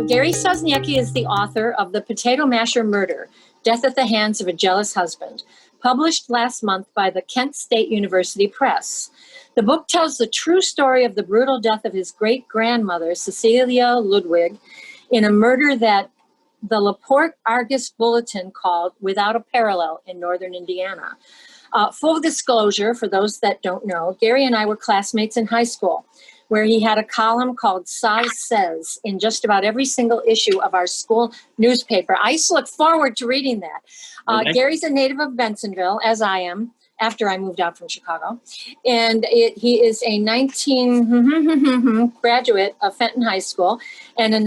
Gary Sosniecki is the author of The Potato Masher Murder, Death at the Hands of a Jealous Husband, published last month by the Kent State University Press. The book tells the true story of the brutal death of his great-grandmother, Cecilia Ludwig, in a murder that the LaPorte Argus Bulletin called without a parallel in northern Indiana. Full disclosure, for those that don't know, Gary and I were classmates in high school, where he had a column called Soz Says in just about every single issue of our school newspaper. I used to look forward to reading that. Okay. Gary's a native of Bensonville, as I am, after I moved out from Chicago. And he is a 19 graduate of Fenton High School and a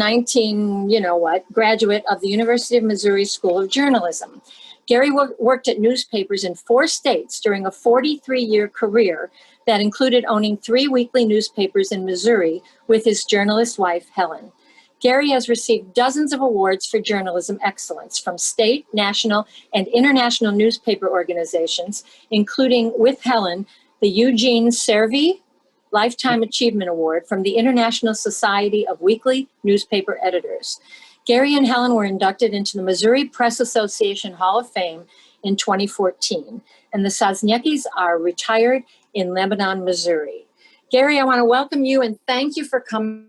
graduate of the University of Missouri School of Journalism. Gary worked at newspapers in 4 states during a 43-year career that included owning 3 weekly newspapers in Missouri with his journalist wife, Helen. Gary has received dozens of awards for journalism excellence from state, national, and international newspaper organizations, including, with Helen, the Eugene Cervi Lifetime Achievement Award from the International Society of Weekly Newspaper Editors. Gary and Helen were inducted into the Missouri Press Association Hall of Fame in 2014, and the Zasniakis are retired in Lebanon, Missouri. Gary, I want to welcome you and thank you for coming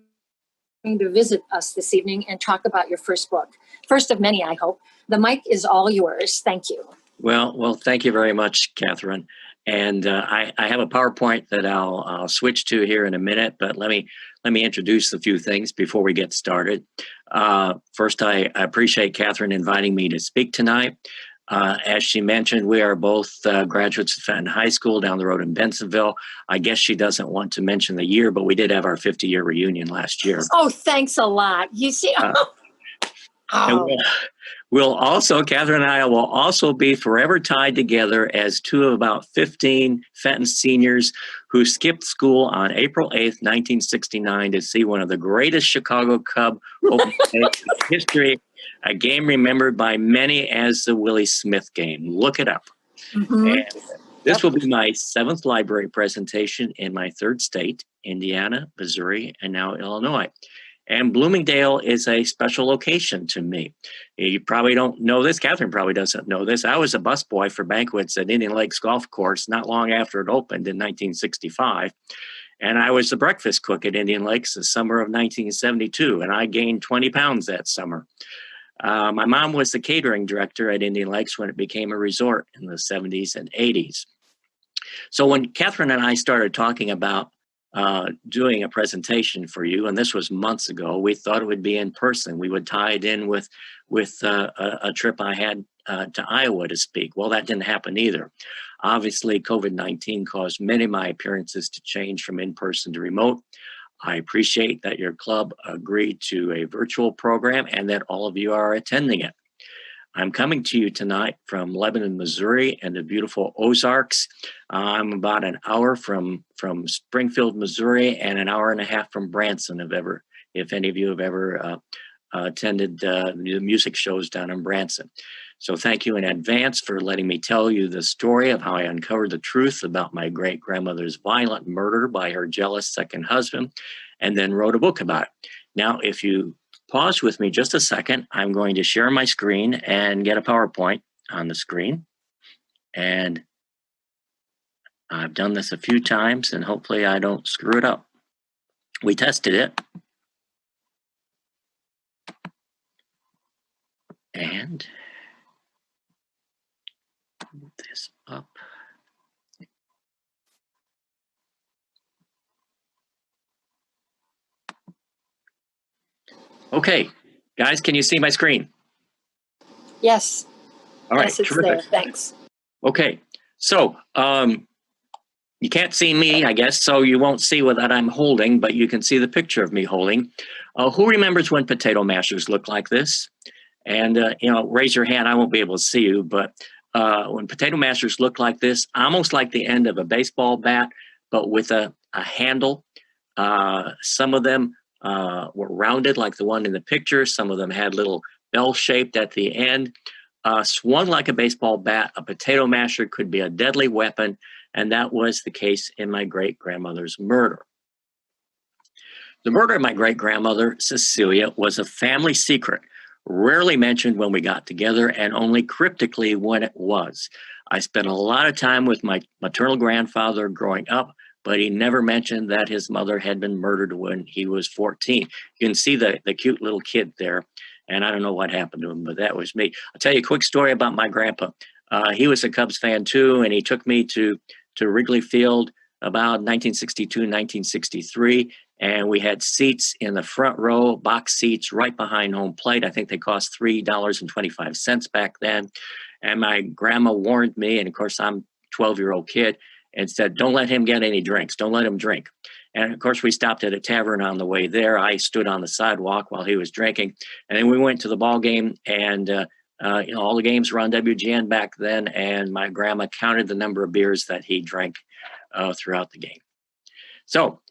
to visit us this evening and talk about your first book. First of many, I hope. The mic is all yours. Thank you. Well, thank you very much, Catherine. And I have a PowerPoint that I'll switch to here in a minute, but let me introduce a few things before we get started. First, I appreciate Catherine inviting me to speak tonight. As she mentioned, we are both graduates of Fenton High School down the road in Bensonville. I guess she doesn't want to mention the year, but we did have our 50-year reunion last year. Oh, thanks a lot. You see, We'll also, Catherine and I will also be forever tied together as 2 of about 15 Fenton seniors who skipped school on April 8th, 1969 to see one of the greatest Chicago Cub open days in history, a game remembered by many as the Willie Smith game. Look it up. Mm-hmm. And this will be my 7th library presentation in my 3rd state, Indiana, Missouri, and now Illinois. And Bloomingdale is a special location to me. You probably don't know this. Catherine probably doesn't know this. I was a busboy for banquets at Indian Lakes Golf Course not long after it opened in 1965. And I was the breakfast cook at Indian Lakes the summer of 1972, and I gained 20 pounds that summer. My mom was the catering director at Indian Lakes when it became a resort in the 70s and 80s. So when Catherine and I started talking about doing a presentation for you, and this was months ago, we thought it would be in person. We would tie it in with a trip I had to Iowa to speak. Well, that didn't happen either. Obviously, COVID-19 caused many of my appearances to change from in-person to remote. I appreciate that your club agreed to a virtual program and that all of you are attending it. I'm coming to you tonight from Lebanon, Missouri, and the beautiful Ozarks. I'm about an hour from Springfield, Missouri, and an hour and a half from Branson, if any of you have ever attended the music shows down in Branson. So thank you in advance for letting me tell you the story of how I uncovered the truth about my great-grandmother's violent murder by her jealous second husband, and then wrote a book about it. Now, if you pause with me just a second, I'm going to share my screen and get a PowerPoint on the screen. And I've done this a few times, and hopefully I don't screw it up. We tested it. And move this up. Okay, guys, can you see my screen? yes. All right, Yes, it's terrific. there. Thanks. Okay, so you can't see me, I guess, so you won't see what that I'm holding, but you can see the picture of me holding. Who remembers when potato mashers looked like this? And, raise your hand. I won't be able to see you, but when potato mashers look like this, almost like the end of a baseball bat, but with a handle. Some of them were rounded like the one in the picture. Some of them had little bell-shaped at the end. Swung like a baseball bat, a potato masher could be a deadly weapon, and that was the case in my great-grandmother's murder. The murder of my great-grandmother, Cecilia, was a family secret, rarely mentioned when we got together and only cryptically when it was. I spent a lot of time with my maternal grandfather growing up, but he never mentioned that his mother had been murdered when he was 14. You can see the cute little kid there, and I don't know what happened to him, but that was me. I'll tell you a quick story about my grandpa. He was a Cubs fan too, and he took me to Wrigley Field about 1962, 1963, and we had seats in the front row, box seats right behind home plate. I think they cost $3.25 back then. And my grandma warned me, and of course I'm a 12-year-old kid, and said, don't let him get any drinks. Don't let him drink. And of course we stopped at a tavern on the way there. I stood on the sidewalk while he was drinking. And then we went to the ball game, and all the games were on WGN back then, and my grandma counted the number of beers that he drank throughout the game. So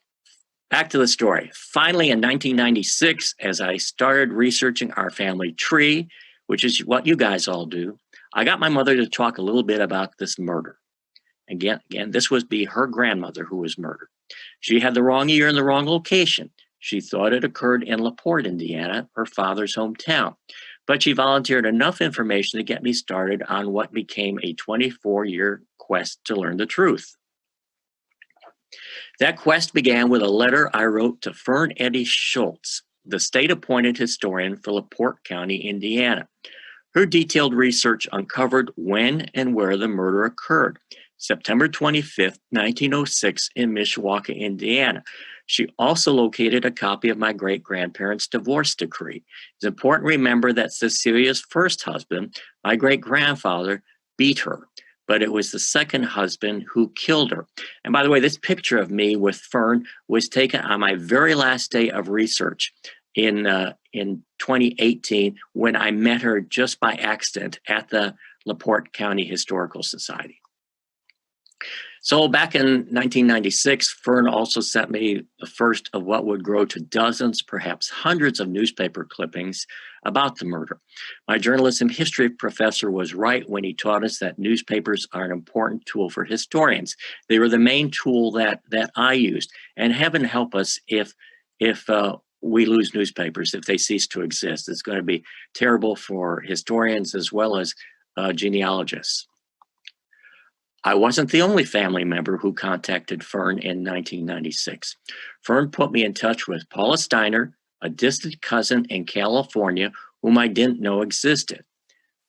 back to the story. Finally, in 1996, as I started researching our family tree, which is what you guys all do, I got my mother to talk a little bit about this murder. Again, this would be her grandmother who was murdered. She had the wrong year and the wrong location. She thought it occurred in LaPorte, Indiana, her father's hometown. But she volunteered enough information to get me started on what became a 24-year quest to learn the truth. That quest began with a letter I wrote to Fern Eddy Schultz, the state-appointed historian for LaPorte County, Indiana. Her detailed research uncovered when and where the murder occurred, September 25th, 1906, in Mishawaka, Indiana. She also located a copy of my great-grandparents' divorce decree. It's important to remember that Cecilia's first husband, my great-grandfather, beat her, but it was the second husband who killed her. And by the way, this picture of me with Fern was taken on my very last day of research in 2018, when I met her just by accident at the LaPorte County Historical Society. So back in 1996, Fern also sent me the first of what would grow to dozens, perhaps hundreds of newspaper clippings about the murder. My journalism history professor was right when he taught us that newspapers are an important tool for historians. They were the main tool that I used. And heaven help us if we lose newspapers, if they cease to exist. It's going to be terrible for historians as well as genealogists. I wasn't the only family member who contacted Fern in 1996. Fern put me in touch with Paula Steiner, a distant cousin in California whom I didn't know existed.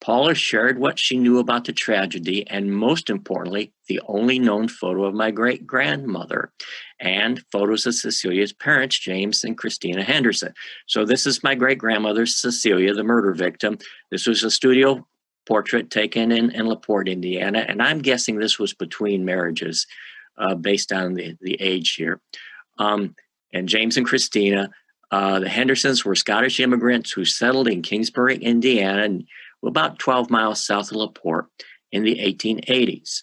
Paula shared what she knew about the tragedy and, most importantly, the only known photo of my great-grandmother and photos of Cecilia's parents, James and Christina Henderson. So this is my great-grandmother, Cecilia, the murder victim. This was a studio portrait taken in LaPorte, Indiana, and I'm guessing this was between marriages based on the age here. And James and Christina, the Hendersons were Scottish immigrants who settled in Kingsbury, Indiana, and about 12 miles south of LaPorte in the 1880s.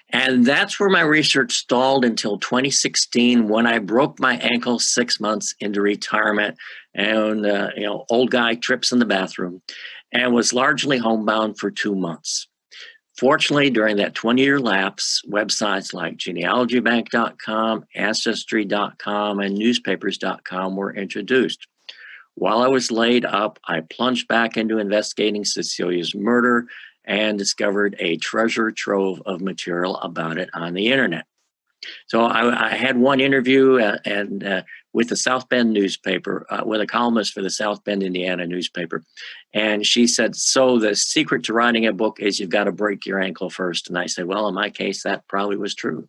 And that's where my research stalled until 2016, when I broke my ankle 6 months into retirement, and old guy trips in the bathroom, and was largely homebound for 2 months. Fortunately, during that 20-year lapse, websites like genealogybank.com, ancestry.com, and newspapers.com were introduced. While I was laid up, I plunged back into investigating Cecilia's murder and discovered a treasure trove of material about it on the internet. So I had one interview with the South Bend newspaper, with a columnist for the South Bend, Indiana newspaper. And she said, so the secret to writing a book is you've got to break your ankle first. And I said, well, in my case, that probably was true.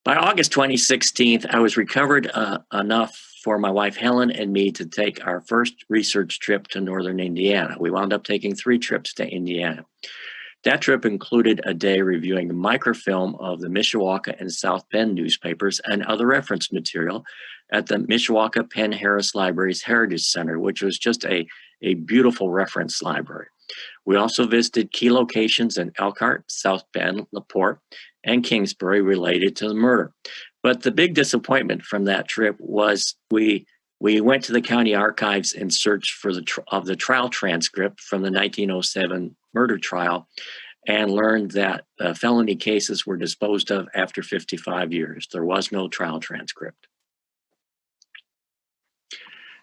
By August 2016, I was recovered enough for my wife Helen and me to take our first research trip to northern Indiana. We wound up taking 3 trips to Indiana. That trip included a day reviewing the microfilm of the Mishawaka and South Bend newspapers and other reference material at the Mishawaka Penn Harris Library's Heritage Center, which was just a beautiful reference library. We also visited key locations in Elkhart, South Bend, LaPorte, and Kingsbury related to the murder. But the big disappointment from that trip was we went to the county archives in search for the trial transcript from the 1907 murder trial, and learned that felony cases were disposed of after 55 years. There was no trial transcript.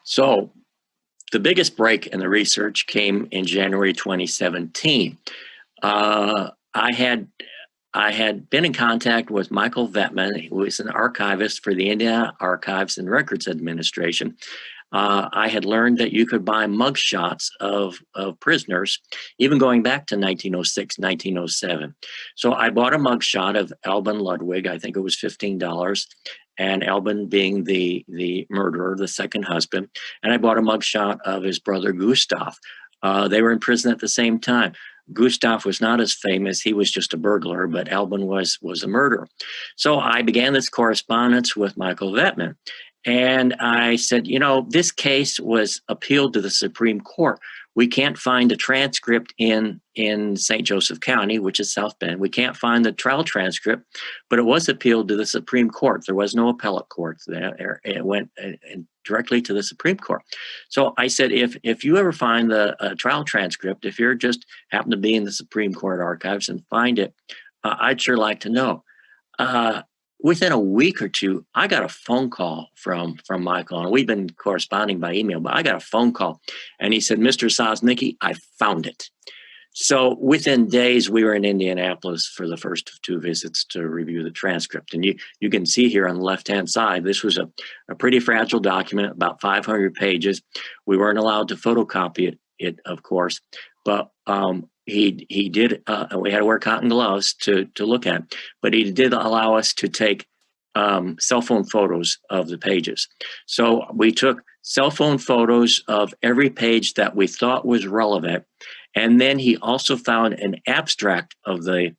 So the biggest break in the research came in January 2017. I had been in contact with Michael Vettman, who is an archivist for the Indiana Archives and Records Administration. I had learned that you could buy mugshots of prisoners, even going back to 1906, 1907. So I bought a mugshot of Albin Ludwig. I think it was $15, and Albin being the murderer, the second husband. And I bought a mugshot of his brother Gustav. They were in prison at the same time. Gustav was not as famous. He was just a burglar, but Albin was a murderer. So I began this correspondence with Michael Vettman. And I said, you know, this case was appealed to the Supreme Court. We can't find a transcript in St. Joseph County, which is South Bend. We can't find the trial transcript, but it was appealed to the Supreme Court. There was no appellate court there. It went directly to the Supreme Court. So I said, if you ever find the trial transcript, if you're just happen to be in the Supreme Court archives and find it, I'd sure like to know. Within a week or two, I got a phone call from Michael, and we've been corresponding by email, but I got a phone call, and he said, Mr. Sosniecki, I found it. So within days, we were in Indianapolis for the first of two visits to review the transcript. And you can see here on the left-hand side, this was a pretty fragile document, about 500 pages. We weren't allowed to photocopy it of course, but he did, we had to wear cotton gloves to look at, but he did allow us to take cell phone photos of the pages. So we took cell phone photos of every page that we thought was relevant. And then he also found an abstract of the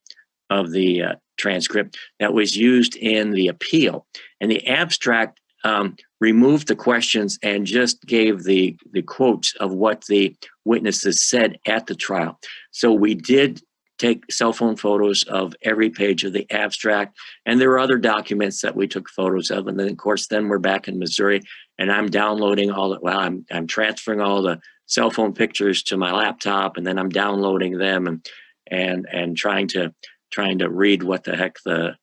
transcript that was used in the appeal. And the abstract removed the questions and just gave the quotes of what the witnesses said at the trial. So we did take cell phone photos of every page of the abstract, and there were other documents that we took photos of. And then, of course, then we're back in Missouri, and I'm downloading I'm transferring all the cell phone pictures to my laptop, and then I'm downloading them and trying to read what the heck the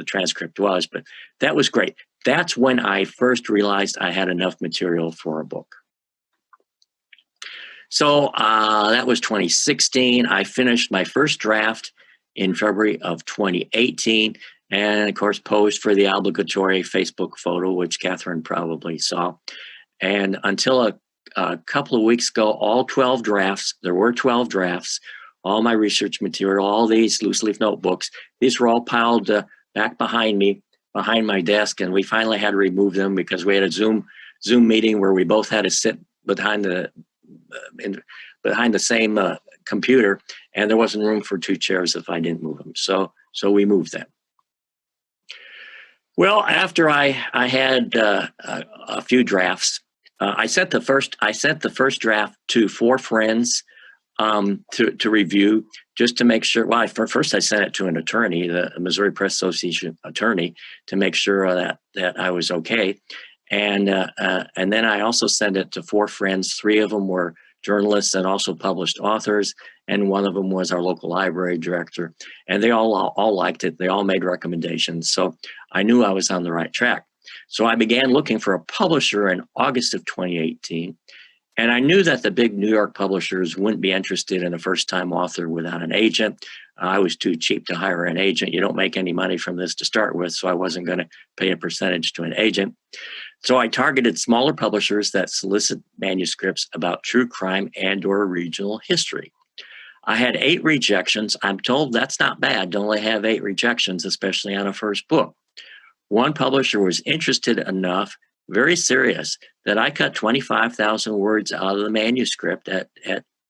transcript was. But that was great. That's when I first realized I had enough material for a book. So that was 2016. I finished my first draft in February of 2018, and of course posed for the obligatory Facebook photo, which Catherine probably saw. And until a couple of weeks ago, all 12 drafts, there were 12 drafts, all my research material, all these loose leaf notebooks, these were all piled back behind me, behind my desk, and we finally had to remove them because we had a Zoom meeting where we both had to sit behind the same computer, and there wasn't room for two chairs if I didn't move them. So we moved them. Well, after I had a few drafts, I sent the first draft to 4 friends to review, just to make sure. Well, first I sent it to an attorney, the Missouri Press Association attorney, to make sure that I was okay. And then I also sent it to 4 friends. 3 of them were journalists and also published authors, and one of them was our local library director. And they all liked it. They all made recommendations. So I knew I was on the right track. So I began looking for a publisher in August of 2018. And I knew that the big New York publishers wouldn't be interested in a first-time author without an agent. I was too cheap to hire an agent. You don't make any money from this to start with, so I wasn't going to pay a percentage to an agent. So I targeted smaller publishers that solicit manuscripts about true crime and/or regional history. I had 8 rejections. I'm told that's not bad to only have 8 rejections, especially on a first book. One publisher was interested enough, very serious, that I cut 25,000 words out of the manuscript at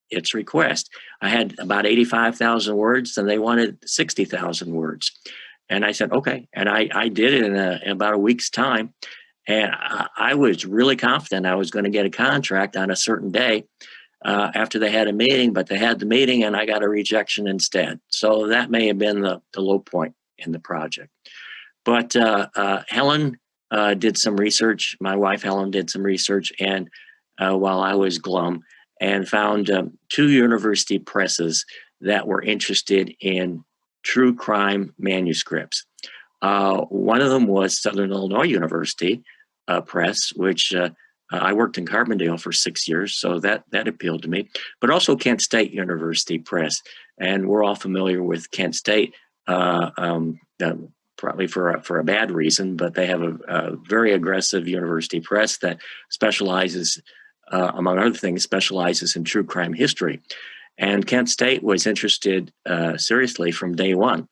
its request. I had about 85,000 words, and they wanted 60,000 words. And I said, okay. And I did it in about a week's time. And I was really confident I was going to get a contract on a certain day after they had a meeting, but they had the meeting and I got a rejection instead. So that may have been the low point in the project. But Helen did some research. My wife, Helen, did some research, and while I was glum, and found 2 university presses that were interested in true crime manuscripts. One of them was Southern Illinois University Press, which I worked in Carbondale for 6 years, so that appealed to me. But also Kent State University Press, and we're all familiar with Kent State, probably for a bad reason, but they have a very aggressive university press that specializes, among other things, specializes in true crime history. And Kent State was interested seriously from day one.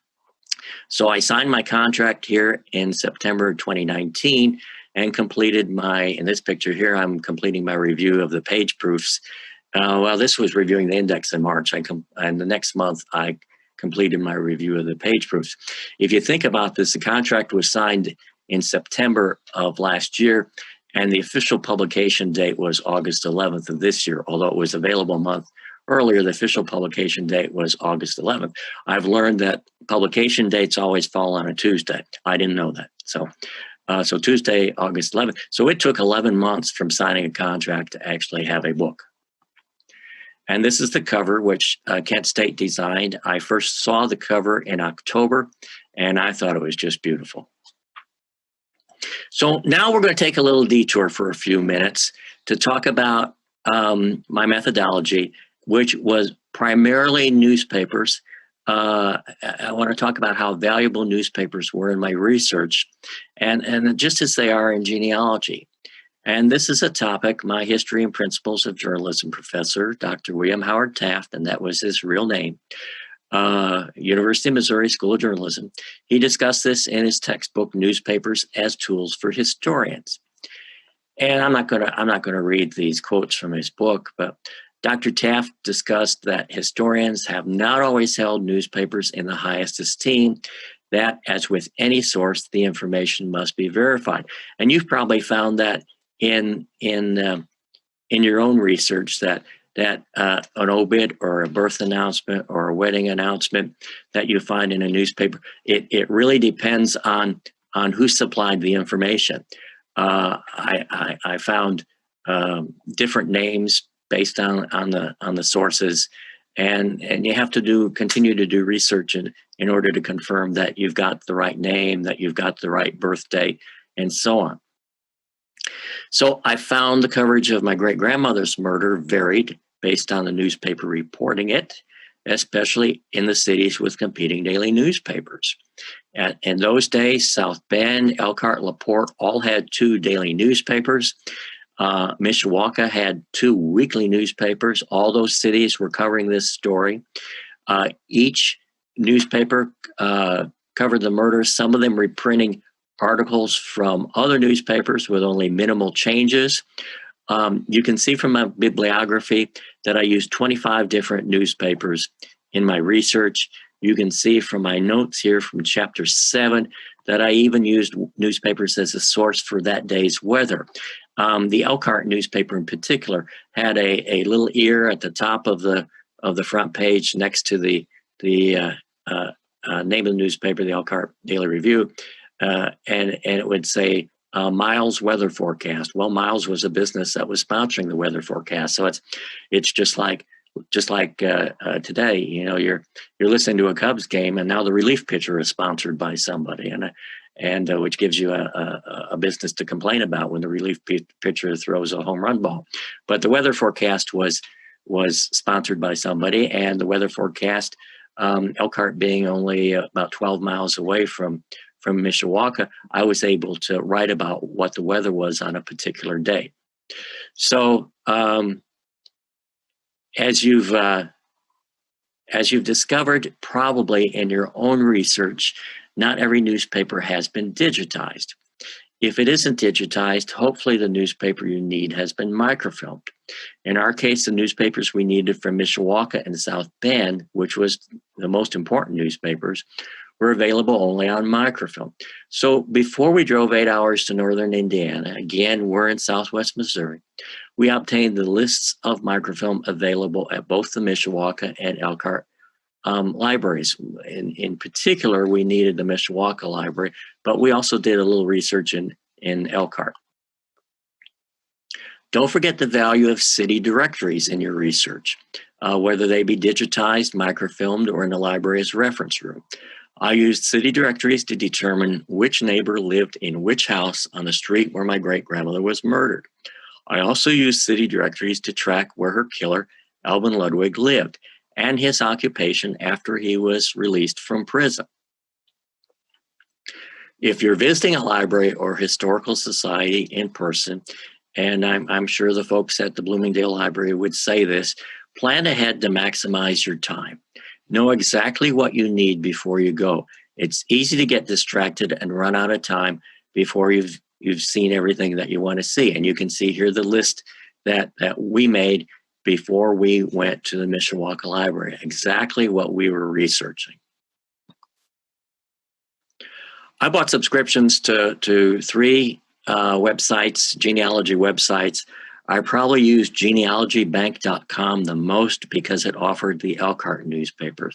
So I signed my contract here in September 2019 and completed in this picture here, I'm completing my review of the page proofs. Well, this was reviewing the index in March, and the next month I completed my review of the page proofs. If you think about this, the contract was signed in September of last year, and the official publication date was August 11th of this year, although it was available a month earlier. The official publication date was August 11th. I've learned that publication dates always fall on a Tuesday. I didn't know that. So Tuesday, August 11th. So it took 11 months from signing a contract to actually have a book. And this is the cover, which Kent State designed. I first saw the cover in October, and I thought it was just beautiful. So now we're going to take a little detour for a few minutes to talk about my methodology, which was primarily newspapers. I want to talk about how valuable newspapers were in my research, and just as they are in genealogy. And this is a topic my history and principles of journalism professor, Dr. William Howard Taft, and that was his real name, University of Missouri School of Journalism. He discussed this in his textbook, Newspapers as Tools for Historians. And I'm not gonna read these quotes from his book, but Dr. Taft discussed that historians have not always held newspapers in the highest esteem, that as with any source, the information must be verified. And you've probably found that in your own research that an obit or a birth announcement or a wedding announcement that you find in a newspaper, it really depends on who supplied the information. I found different names based on the sources, and you have to continue to do research in order to confirm that you've got the right name, that you've got the right birth date, and so on. So I found the coverage of my great-grandmother's murder varied based on the newspaper reporting it, especially in the cities with competing daily newspapers. In those days, South Bend, Elkhart, LaPorte all had 2 daily newspapers. Mishawaka had 2 weekly newspapers. All those cities were covering this story. Each newspaper covered the murders, some of them reprinting articles from other newspapers with only minimal changes. You can see from my bibliography that I used 25 different newspapers in my research. You can see from my notes here from chapter 7 that I even used newspapers as a source for that day's weather. The Elkhart newspaper in particular had a little ear at the top of the front page next to the name of the newspaper, the Elkhart Daily Review, and it would say Miles weather forecast. Well, Miles was a business that was sponsoring the weather forecast, so it's just like today. You know, you're listening to a Cubs game, and now the relief pitcher is sponsored by somebody, and which gives you a business to complain about when the relief pitcher throws a home run ball. But the weather forecast was sponsored by somebody, and the weather forecast, Elkhart being only about 12 miles away from Mishawaka, I was able to write about what the weather was on a particular day. So as you've discovered probably in your own research, not every newspaper has been digitized. If it isn't digitized, hopefully the newspaper you need has been microfilmed. In our case, the newspapers we needed from Mishawaka and South Bend, which was the most important newspapers, were available only on microfilm. So before we drove 8 hours to northern Indiana, again, we're in southwest Missouri, we obtained the lists of microfilm available at both the Mishawaka and Elkhart libraries. In particular, we needed the Mishawaka library, but we also did a little research in Elkhart. Don't forget the value of city directories in your research. whether they be digitized, microfilmed, or in the library as a reference room. I used city directories to determine which neighbor lived in which house on the street where my great-grandmother was murdered. I also used city directories to track where her killer, Alvin Ludwig, lived and his occupation after he was released from prison. If you're visiting a library or historical society in person, and I'm sure the folks at the Bloomingdale Library would say this, plan ahead to maximize your time. Know exactly what you need before you go. It's easy to get distracted and run out of time before you've seen everything that you want to see. And you can see here the list that we made before we went to the Mishawaka Library, exactly what we were researching. I bought subscriptions to 3 websites, genealogy websites. I probably used genealogybank.com the most because it offered the Elkhart newspaper.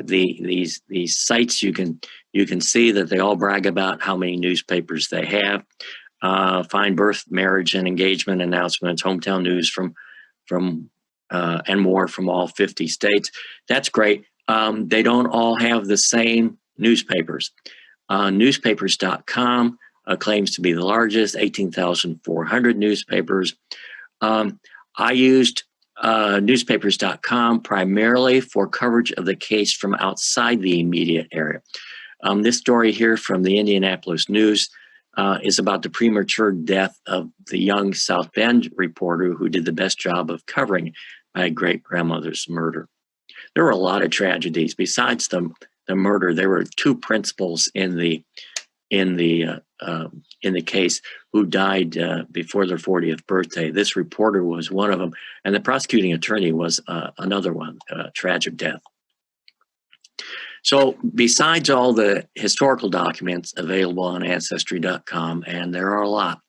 These sites, you can see that they all brag about how many newspapers they have. Find birth, marriage, and engagement announcements, hometown news from and more from all 50 states. That's great. They don't all have the same newspapers. Newspapers.com claims to be the largest, 18,400 newspapers. I used newspapers.com primarily for coverage of the case from outside the immediate area. This story here from the Indianapolis News is about the premature death of the young South Bend reporter who did the best job of covering my great-grandmother's murder. There were a lot of tragedies. Besides the murder, there were 2 principals in the case who died before their 40th birthday. This reporter was one of them, and the prosecuting attorney was another one, tragic death. So besides all the historical documents available on Ancestry.com, and there are a lot,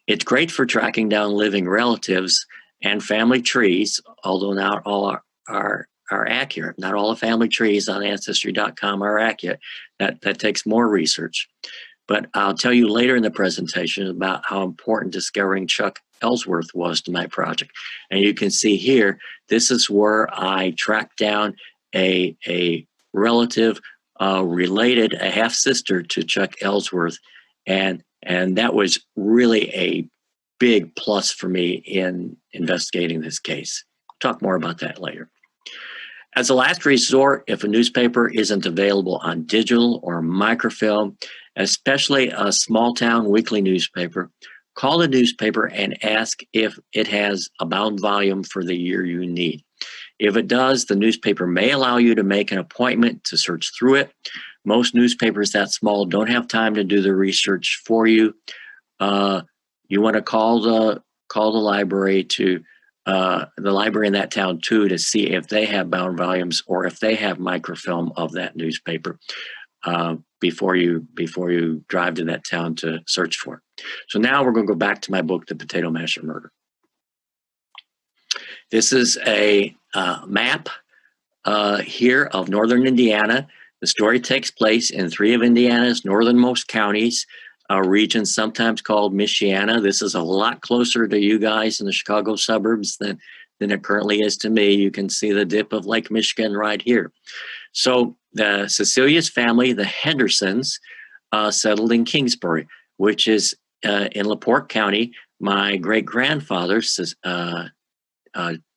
it's great for tracking down living relatives and family trees, although not all are accurate. Not all the family trees on Ancestry.com are accurate. That takes more research. But I'll tell you later in the presentation about how important discovering Chuck Ellsworth was to my project. And you can see here, this is where I tracked down a relative related, a half-sister to Chuck Ellsworth. And that was really a big plus for me in investigating this case. I'll talk more about that later. As a last resort, if a newspaper isn't available on digital or microfilm, especially a small town weekly newspaper, call the newspaper and ask if it has a bound volume for the year you need. If it does, the newspaper may allow you to make an appointment to search through it. Most newspapers that small don't have time to do the research for you. You want to call the library to the library in that town too, to see if they have bound volumes or if they have microfilm of that newspaper before you drive to that town to search for it. So now we're going to go back to my book, The Potato Masher Murder. This is a map here of northern Indiana. The story takes place in 3 of Indiana's northernmost counties, a region sometimes called Michiana. This is a lot closer to you guys in the Chicago suburbs than it currently is to me. You can see the dip of Lake Michigan right here. So the Cecilia's family, the Hendersons, settled in Kingsbury, which is in LaPorte County. My great-grandfather,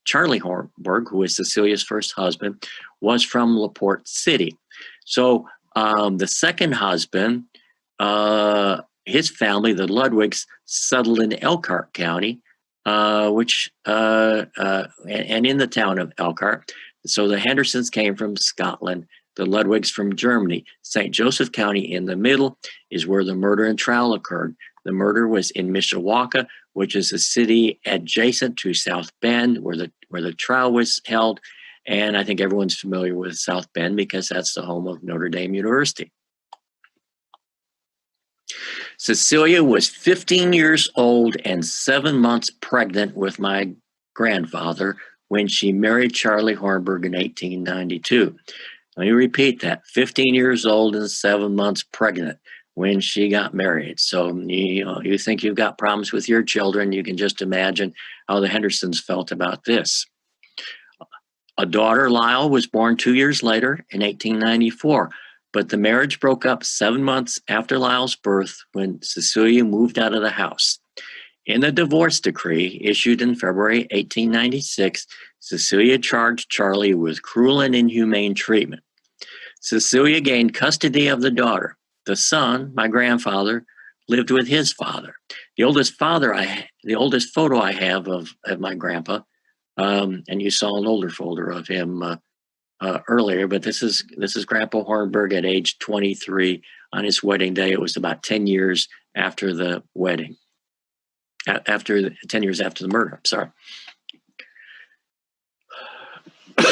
Charlie Hornberg, who was Cecilia's first husband, was from LaPorte City. So the second husband, his family, the Ludwigs, settled in Elkhart County, and in the town of Elkhart. So the Hendersons came from Scotland, the Ludwigs from Germany. St. Joseph County in the middle is where the murder and trial occurred. The murder was in Mishawaka, which is a city adjacent to South Bend, where the trial was held. And I think everyone's familiar with South Bend because that's the home of Notre Dame University. Cecilia was 15 years old and 7 months pregnant with my grandfather when she married Charlie Hornberg in 1892. Let me repeat that, 15 years old and 7 months pregnant when she got married. So you think you've got problems with your children, you can just imagine how the Hendersons felt about this. A daughter, Lyle, was born 2 years later in 1894, but the marriage broke up 7 months after Lyle's birth when Cecilia moved out of the house. In the divorce decree issued in February 1896, Cecilia charged Charlie with cruel and inhumane treatment. Cecilia gained custody of the daughter. The son, my grandfather, lived with his father. The oldest photo I have of my grandpa, and you saw an older photo of him earlier, but this is Grandpa Hornberg at age 23 on his wedding day. It was about 10 years after the wedding, 10 years after the murder. I'm sorry.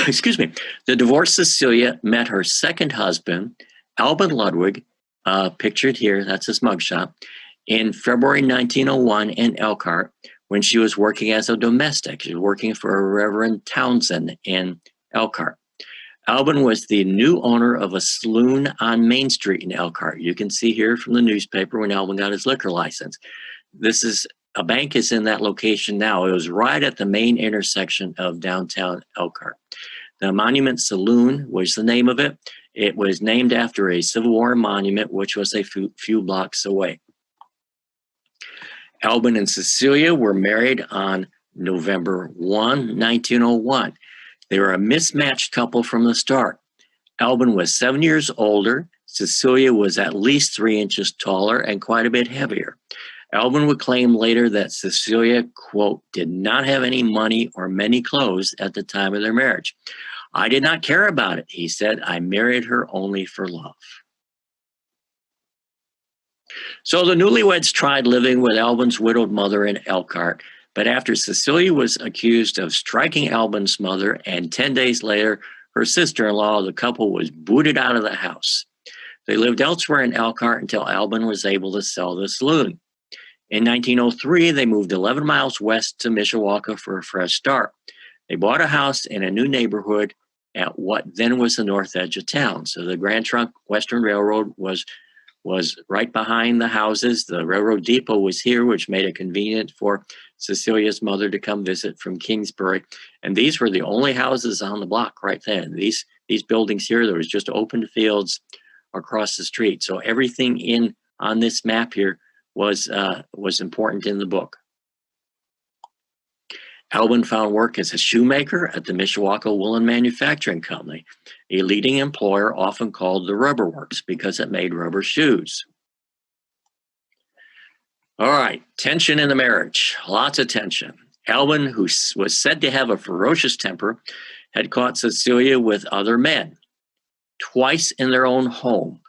Excuse me. The divorced Cecilia met her second husband, Alban Ludwig, pictured here, that's his mugshot, in February 1901 in Elkhart when she was working as a domestic. She was working for Reverend Townsend in Elkhart. Alban was the new owner of a saloon on Main Street in Elkhart. You can see here from the newspaper when Alban got his liquor license. A bank is in that location now. It was right at the main intersection of downtown Elkhart. The Monument Saloon was the name of it. It was named after a Civil War monument, which was a few blocks away. Alban and Cecilia were married on November 1, 1901. They were a mismatched couple from the start. Alban was 7 years older. Cecilia was at least 3 inches taller and quite a bit heavier. Alban would claim later that Cecilia, quote, did not have any money or many clothes at the time of their marriage. I did not care about it, he said. I married her only for love. So the newlyweds tried living with Alban's widowed mother in Elkhart, but after Cecilia was accused of striking Alban's mother, and 10 days later, her sister-in-law, the couple was booted out of the house. They lived elsewhere in Elkhart until Alban was able to sell the saloon. In 1903, they moved 11 miles west to Mishawaka for a fresh start. They bought a house in a new neighborhood at what then was the north edge of town. So the Grand Trunk Western Railroad was right behind the houses. The railroad depot was here, which made it convenient for Cecilia's mother to come visit from Kingsbury. And these were the only houses on the block right then. These buildings here, there was just open fields across the street. So everything on this map here was important in the book. Alban found work as a shoemaker at the Mishawaka Woolen Manufacturing Company, a leading employer often called the Rubber Works because it made rubber shoes. All right, tension in the marriage, lots of tension. Alban, who was said to have a ferocious temper, had caught Cecilia with other men, twice in their own home,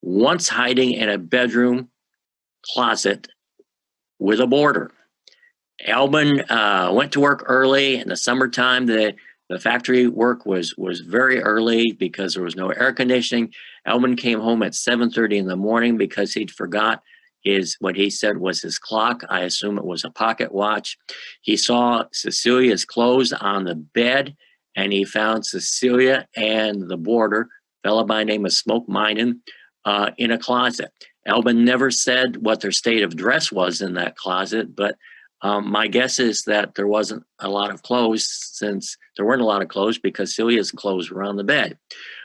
once hiding in a bedroom closet with a boarder. Alban went to work early in the summertime. The factory work was very early because there was no air conditioning. Alban came home at 7:30 in the morning because he'd forgot what he said was his clock. I assume it was a pocket watch. He saw Cecilia's clothes on the bed, and he found Cecilia and the boarder, a fellow by the name of Smoke Minen, in a closet. Alban never said what their state of dress was in that closet, but my guess is that there wasn't a lot of clothes, since there weren't a lot of clothes because Celia's clothes were on the bed.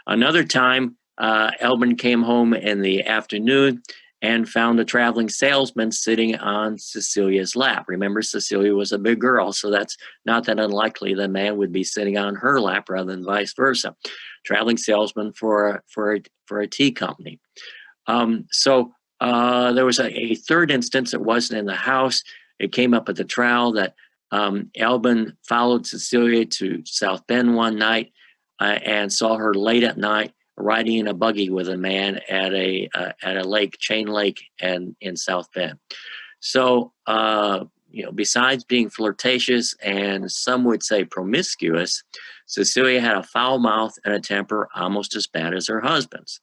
Another time, Alban came home in the afternoon and found a traveling salesman sitting on Cecilia's lap. Remember, Cecilia was a big girl, so that's not that unlikely the man would be sitting on her lap rather than vice versa. Traveling salesman for a tea company. So there was a third instance that wasn't in the house. It came up at the trial that Alban followed Cecilia to South Bend one night and saw her late at night riding in a buggy with a man at a lake, Chain Lake, and in South Bend. So besides being flirtatious and some would say promiscuous, Cecilia had a foul mouth and a temper almost as bad as her husband's.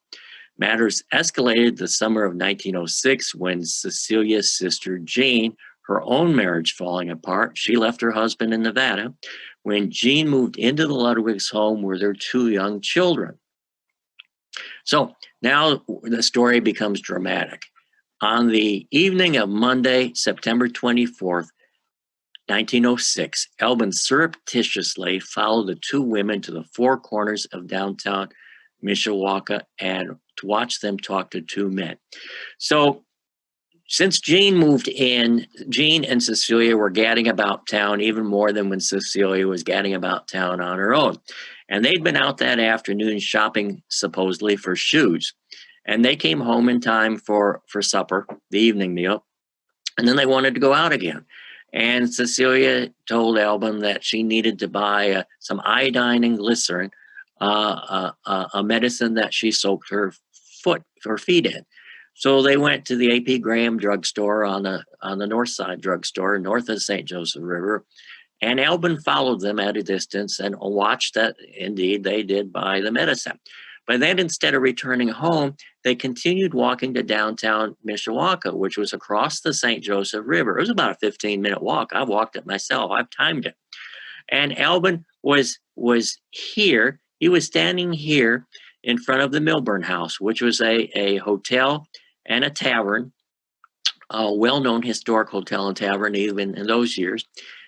Matters escalated the summer of 1906 when Cecilia's sister Jean, her own marriage falling apart, she left her husband in Nevada. When Jean moved into the Ludwig's home were their 2 young children. So now the story becomes dramatic. On the evening of Monday, September 24th, 1906, Elbin surreptitiously followed the two women to the four corners of downtown Mishawaka and to watch them talk to two men. So since Jean moved in, Jean and Cecilia were gadding about town even more than when Cecilia was gadding about town on her own. And they'd been out that afternoon shopping supposedly for shoes. And they came home in time for supper, the evening meal, and then they wanted to go out again. And Cecilia told Elbin that she needed to buy some iodine and glycerin, a medicine that she soaked her feet in. So they went to the A.P. Graham drugstore on the north side drugstore, north of the St. Joseph River. And Elbin followed them at a distance and watched that indeed they did buy the medicine. But then instead of returning home, they continued walking to downtown Mishawaka, which was across the St. Joseph River. It was about a 15-minute walk. I've walked it myself. I've timed it. And Elbin was here. He was standing here in front of the Milburn House, which was a hotel and a tavern, a well-known historic hotel and tavern even in those years.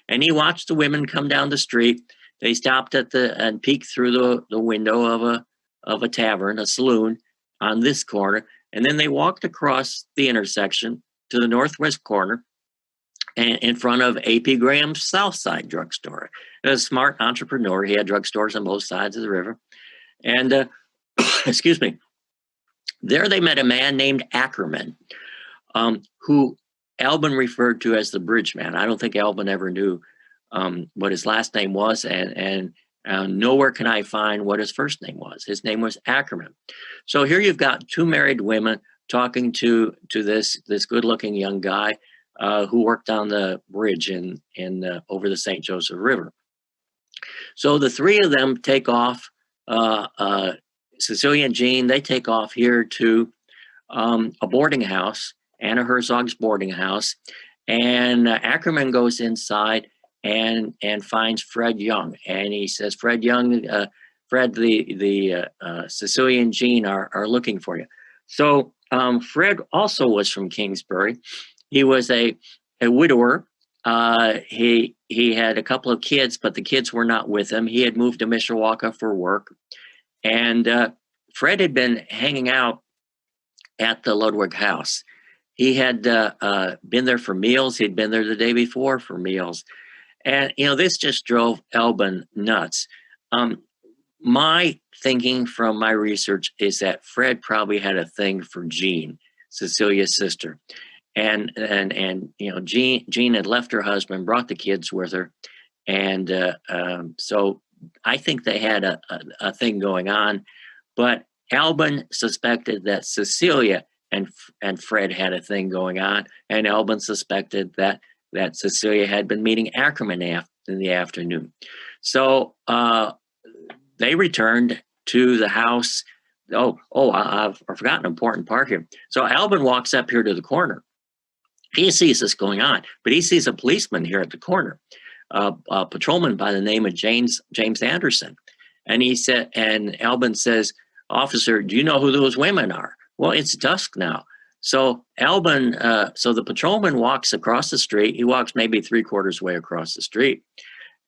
And he watched the women come down the street. They stopped and peeked through the window of a tavern, a saloon on this corner. And then they walked across the intersection to the northwest corner and in front of A.P. Graham's South Side drugstore. He was a smart entrepreneur. He had drugstores on both sides of the river. And, excuse me, there they met a man named Ackerman, who Elbin referred to as the bridge man. I don't think Elbin ever knew what his last name was, and nowhere can I find what his first name was. His name was Ackerman. So here you've got two married women talking to this good-looking young guy who worked on the bridge in over the St. Joseph River. So the three of them take off. Cecilia and Jean, they take off here to a boarding house, Anna Herzog's boarding house, and Ackerman goes inside and finds Fred Young, and he says, "Fred Young, Fred, the Cecilia and Jean are looking for you." So Fred also was from Kingsbury. He was a widower. He had a couple of kids, but the kids were not with him. He had moved to Mishawaka for work. And Fred had been hanging out at the Ludwig house. He had been there for meals. He'd been there the day before for meals. And, this just drove Elbin nuts. My thinking from my research is that Fred probably had a thing for Jean, Cecilia's sister. And Jean had left her husband, brought the kids with her. And so I think they had a thing going on, but Elbin suspected that Cecilia and Fred had a thing going on, and Elbin suspected that Cecilia had been meeting Ackerman in the afternoon. So they returned to the house. I've forgotten an important part here. So Elbin walks up here to the corner. He sees this going on, but he sees a policeman here at the corner. A patrolman by the name of James Anderson. And Elbin says, "Officer, do you know who those women are?" "Well, it's dusk now." So so the patrolman walks across the street. He walks maybe 3/4 way across the street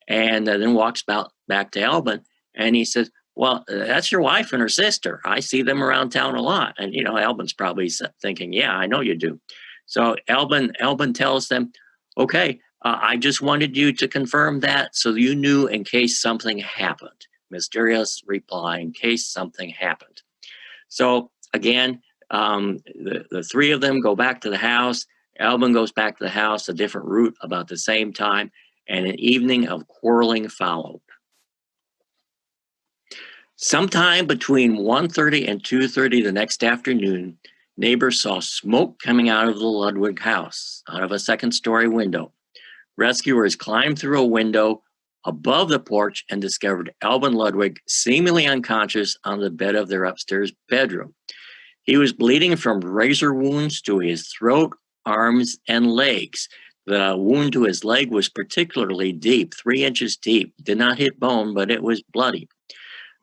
and then walks back to Elbin. And he says, "Well, that's your wife and her sister. I see them around town a lot." And, Elbin's probably thinking, "Yeah, I know you do." So Elbin tells them, "Okay, I just wanted you to confirm that so you knew in case something happened." Mysterious reply, "in case something happened." So again, the three of them go back to the house. Elbin goes back to the house, a different route about the same time, and an evening of quarreling followed. Sometime between 1:30 and 2:30 the next afternoon, neighbors saw smoke coming out of the Ludwig house, out of a second-story window. Rescuers climbed through a window above the porch and discovered Elbin Ludwig seemingly unconscious on the bed of their upstairs bedroom. He was bleeding from razor wounds to his throat, arms, and legs. The wound to his leg was particularly deep, 3 inches deep. Did not hit bone, but it was bloody.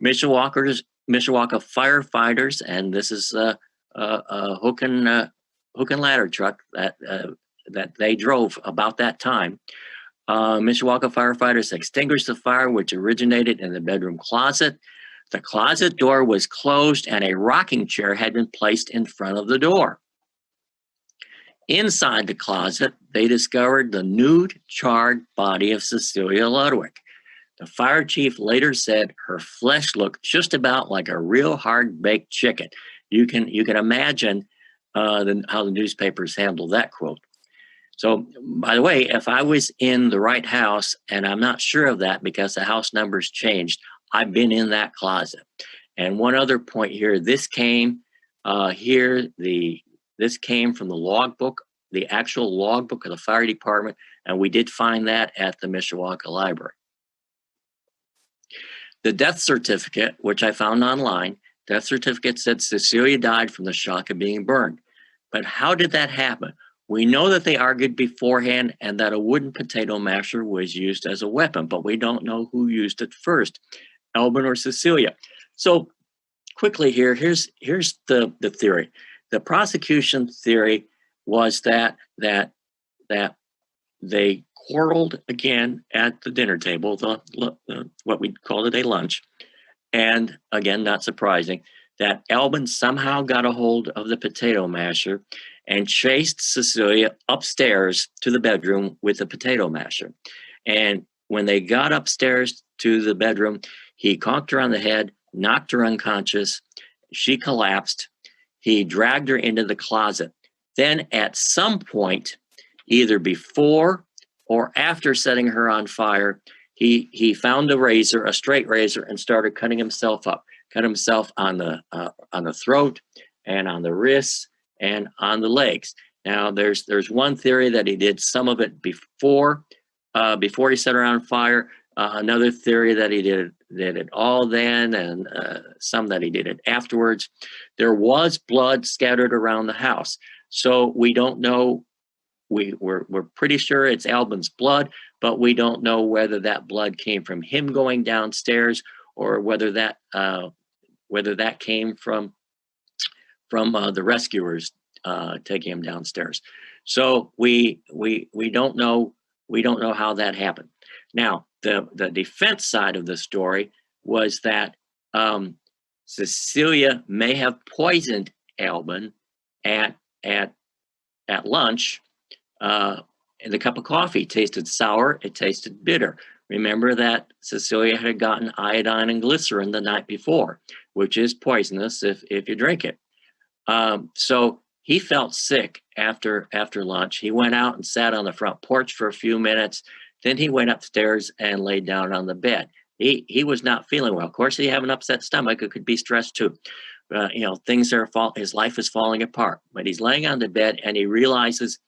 Mishawaka firefighters, and this is a hook and ladder truck that they drove about that time, Mishawaka firefighters extinguished the fire, which originated in the bedroom closet. The closet door was closed and a rocking chair had been placed in front of the door. Inside the closet, they discovered the nude, charred body of Cecilia Ludwig. The fire chief later said her flesh looked just about like a real hard-baked chicken. You can imagine how the newspapers handled that quote. So, by the way, if I was in the right house, and I'm not sure of that because the house numbers changed, I've been in that closet. And one other point here, this came this came from the logbook, the actual logbook of the fire department, and we did find that at the Mishawaka Library. The death certificate, which I found online, death certificate said Cecilia died from the shock of being burned. But how did that happen? We know that they argued beforehand and that a wooden potato masher was used as a weapon, but we don't know who used it first, Albin or Cecilia. So quickly here, here's the theory. The prosecution theory was that they quarreled again at the dinner table, what we call today lunch. And again, not surprising, that Albin somehow got a hold of the potato masher and chased Cecilia upstairs to the bedroom with the potato masher. And when they got upstairs to the bedroom, he conked her on the head, knocked her unconscious. She collapsed. He dragged her into the closet. Then at some point, either before or after setting her on fire, he found a razor, a straight razor, and started cutting himself up. Cut himself on the throat and on the wrists and on the legs. Now, there's one theory that he did some of it before he set her on fire. Another theory that he did it all then, and some that he did it afterwards. There was blood scattered around the house, so we don't know. We're pretty sure it's Albin's blood, but we don't know whether that blood came from him going downstairs or whether that came from the rescuers taking him downstairs. So we don't know how that happened. Now, the defense side of the story was that Cecilia may have poisoned Albin at lunch. The cup of coffee tasted sour, it tasted bitter. Remember that Cecilia had gotten iodine and glycerin the night before, which is poisonous if you drink it. So he felt sick after lunch. He went out and sat on the front porch for a few minutes. Then he went upstairs and laid down on the bed. He was not feeling well. Of course, he had an upset stomach. It could be stress too. His life is falling apart. But he's laying on the bed and he realizes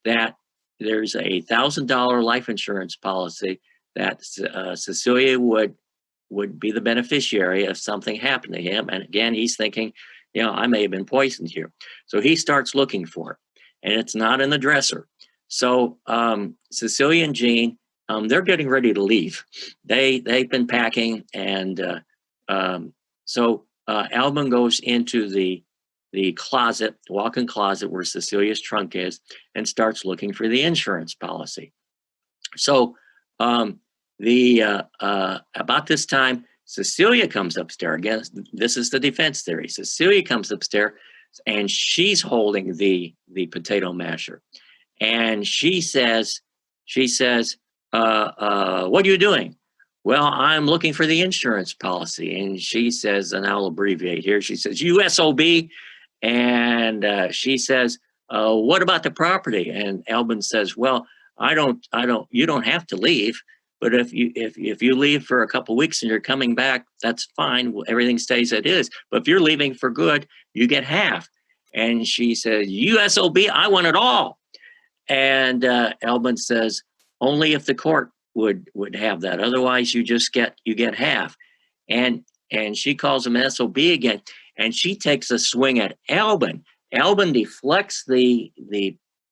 that there's a $1,000 life insurance policy that Cecilia would be the beneficiary if something happened to him. And again, he's thinking, I may have been poisoned here. So he starts looking for it, and it's not in the dresser. So Cecilia and Jean, they're getting ready to leave. They've been packing, and so Albin goes into the closet, walk-in closet where Cecilia's trunk is, and starts looking for the insurance policy. So about this time, Cecilia comes upstairs. Again, this is the defense theory. Cecilia comes upstairs, and she's holding the potato masher, and she says, "What are you doing?" "Well, I'm looking for the insurance policy." And she says, and I'll abbreviate here. She says, "USOB." And she says, "What about the property?" And Albin says, "Well, you don't have to leave, but if you leave for a couple of weeks and you're coming back, that's fine. Everything stays as it is. But if you're leaving for good, you get half." And she says, "USOB, I want it all." And Albin says, "Only if the court would have that. Otherwise, you get half." And she calls him SOB again. And she takes a swing at Albin. Albin deflects the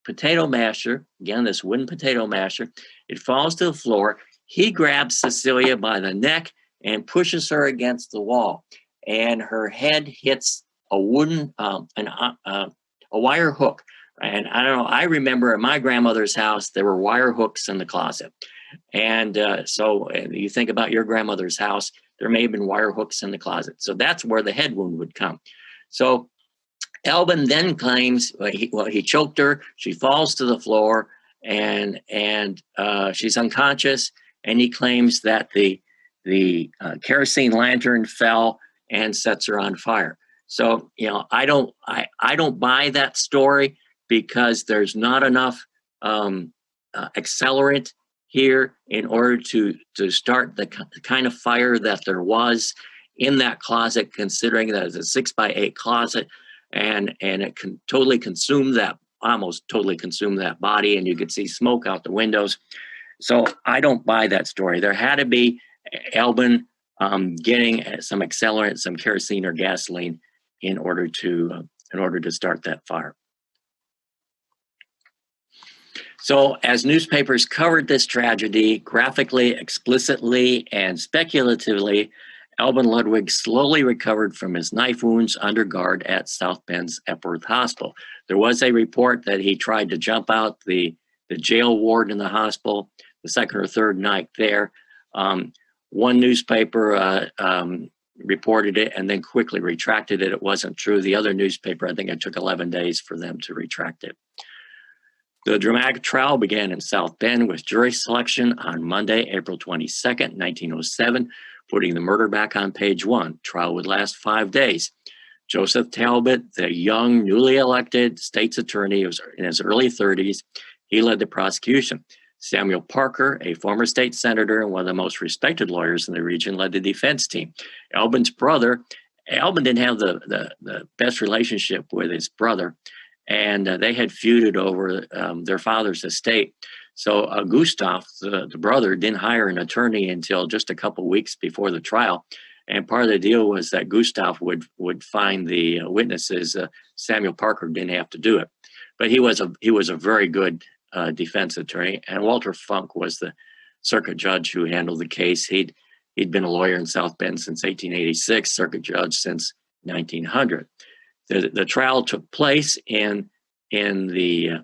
potato masher, again, this wooden potato masher. It falls to the floor. He grabs Cecilia by the neck and pushes her against the wall. And her head hits a wooden, a wire hook. And I don't know, I remember at my grandmother's house, there were wire hooks in the closet. And so you think about your grandmother's house, there may have been wire hooks in the closet. So that's where the head wound would come. So Albin then claims he choked her. She falls to the floor and she's unconscious. And he claims that the kerosene lantern fell and sets her on fire. So I don't buy that story because there's not enough accelerant here in order to start the kind of fire that there was in that closet, considering that it's a 6x8 closet, and it can almost totally consume that body, and you could see smoke out the windows. So I don't buy that story. There had to be Albin getting some accelerant, some kerosene or gasoline, in order to start that fire. So as newspapers covered this tragedy graphically, explicitly, and speculatively, Albin Ludwig slowly recovered from his knife wounds under guard at South Bend's Epworth Hospital. There was a report that he tried to jump out the jail ward in the hospital the second or third night there. One newspaper reported it and then quickly retracted it. It wasn't true. The other newspaper, I think it took 11 days for them to retract it. The dramatic trial began in South Bend with jury selection on Monday, April 22nd, 1907, putting the murder back on page one. Trial would last 5 days. Joseph Talbot, the young, newly elected state's attorney, was in his early 30s. He led the prosecution. Samuel Parker, a former state senator and one of the most respected lawyers in the region, led the defense team. Albin's brother, Albin didn't have the best relationship with his brother, and they had feuded over their father's estate. So Gustav, the brother, didn't hire an attorney until just a couple weeks before the trial. And part of the deal was that Gustav would find the witnesses. Samuel Parker didn't have to do it, but he was a very good defense attorney. And Walter Funk was the circuit judge who handled the case. He'd been a lawyer in South Bend since 1886, circuit judge since 1900. The trial took place in the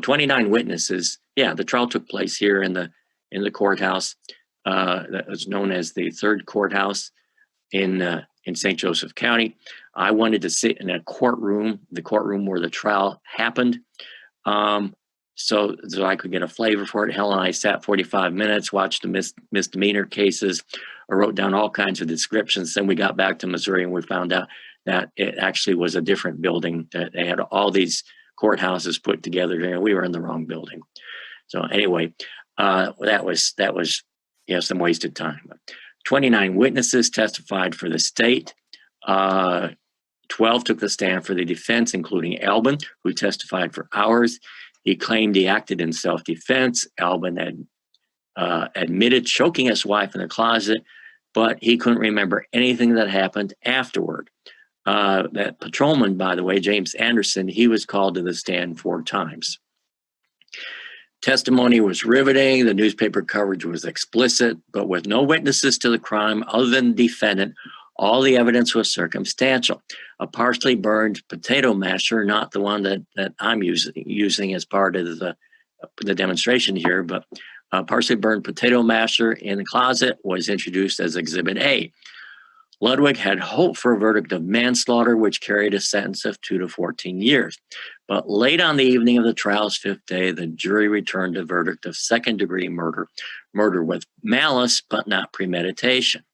29 witnesses. Yeah, the trial took place here in the courthouse that was known as the third courthouse in St. Joseph County. I wanted to sit in a courtroom, the courtroom where the trial happened, so I could get a flavor for it. Helen and I sat 45 minutes, watched the misdemeanor cases, I wrote down all kinds of descriptions. Then we got back to Missouri and we found out that it actually was a different building, that they had all these courthouses put together here. We were in the wrong building. So anyway, that was some wasted time. 29 witnesses testified for the state. 12 took the stand for the defense, including Albin, who testified for hours. He claimed he acted in self-defense. Albin had admitted choking his wife in the closet, but he couldn't remember anything that happened afterward. That patrolman, by the way, James Anderson, he was called to the stand 4 times. Testimony was riveting. The newspaper coverage was explicit, but with no witnesses to the crime other than the defendant, all the evidence was circumstantial. A partially burned potato masher, not the one that I'm using as part of the demonstration here, but a partially burned potato masher in the closet was introduced as Exhibit A. Ludwig had hoped for a verdict of manslaughter, which carried a sentence of 2 to 14 years. But late on the evening of the trial's 5th day, the jury returned a verdict of second-degree murder, murder with malice, but not premeditation.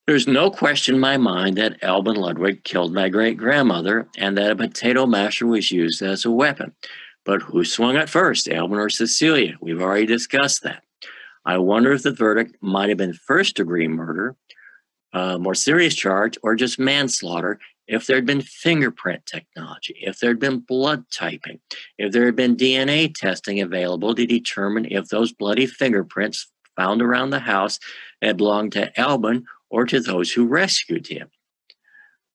There's no question in my mind that Albin Ludwig killed my great-grandmother and that a potato masher was used as a weapon. But who swung it first, Albin or Cecilia? We've already discussed that. I wonder if the verdict might have been first-degree murder, more serious charge, or just manslaughter if there had been fingerprint technology, if there had been blood typing, if there had been DNA testing available to determine if those bloody fingerprints found around the house had belonged to Albin or to those who rescued him.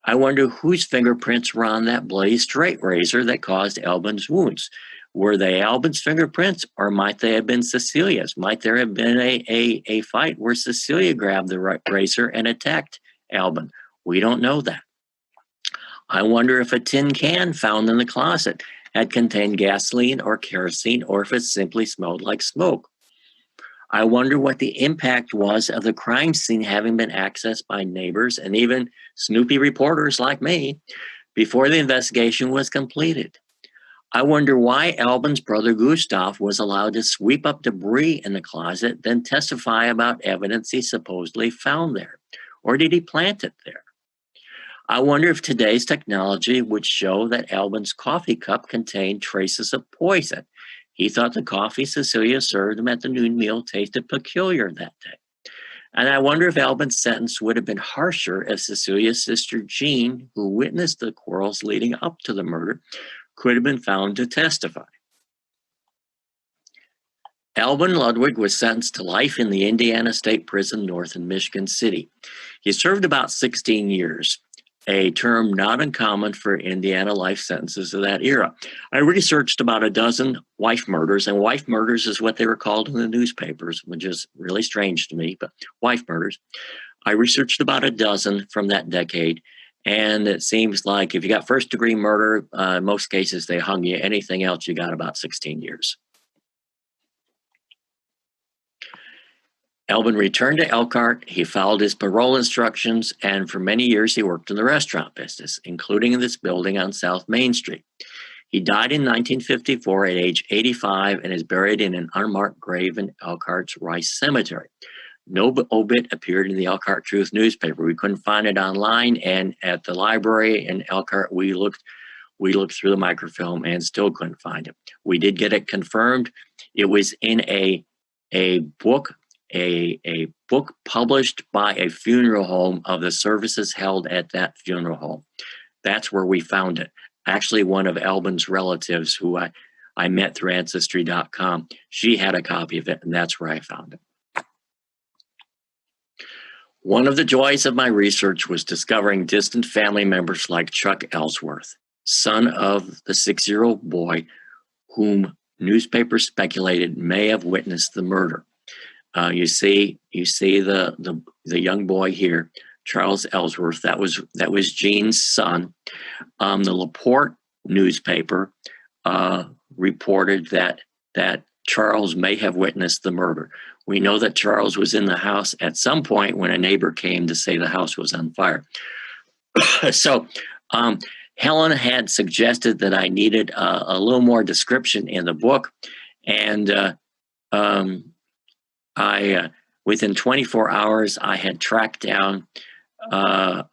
I wonder whose fingerprints were on that bloody straight razor that caused Albin's wounds. Were they Albin's fingerprints, or might they have been Cecilia's? Might there have been a fight where Cecilia grabbed the razor and attacked Albin? We don't know that. I wonder if a tin can found in the closet had contained gasoline or kerosene, or if it simply smelled like smoke. I wonder what the impact was of the crime scene having been accessed by neighbors and even snoopy reporters like me before the investigation was completed. I wonder why Albin's brother Gustav was allowed to sweep up debris in the closet, then testify about evidence he supposedly found there. Or did he plant it there? I wonder if today's technology would show that Albin's coffee cup contained traces of poison. He thought the coffee Cecilia served him at the noon meal tasted peculiar that day. And I wonder if Albin's sentence would have been harsher if Cecilia's sister Jean, who witnessed the quarrels leading up to the murder, could have been found to testify. Albin Ludwig was sentenced to life in the Indiana State Prison north in Michigan City. He served about 16 years, a term not uncommon for Indiana life sentences of that era. I researched about a dozen wife murders, and wife murders is what they were called in the newspapers, which is really strange to me, but wife murders. I researched about a dozen from that decade, and it seems like if you got first-degree murder, in most cases they hung you. Anything else, you got about 16 years. Albin returned to Elkhart. He followed his parole instructions, and for many years he worked in the restaurant business, including in this building on South Main Street. He died in 1954 at age 85 and is buried in an unmarked grave in Elkhart's Rice Cemetery. No obit appeared in the Elkhart Truth newspaper. We couldn't find it online, and at the library in Elkhart, we looked through the microfilm and still couldn't find it. We did get it confirmed. It was in a book. A book published by a funeral home of the services held at that funeral home. That's where we found it. Actually, one of Albin's relatives who I met through Ancestry.com, she had a copy of it, and that's where I found it. One of the joys of my research was discovering distant family members like Chuck Ellsworth, son of the 6-year-old boy whom newspapers speculated may have witnessed the murder. You see the young boy here, Charles Ellsworth. That was Jean's son. The LaPorte newspaper reported that Charles may have witnessed the murder. We know that Charles was in the house at some point when a neighbor came to say the house was on fire. So Helen had suggested that I needed a little more description in the book, and within 24 hours, I had tracked down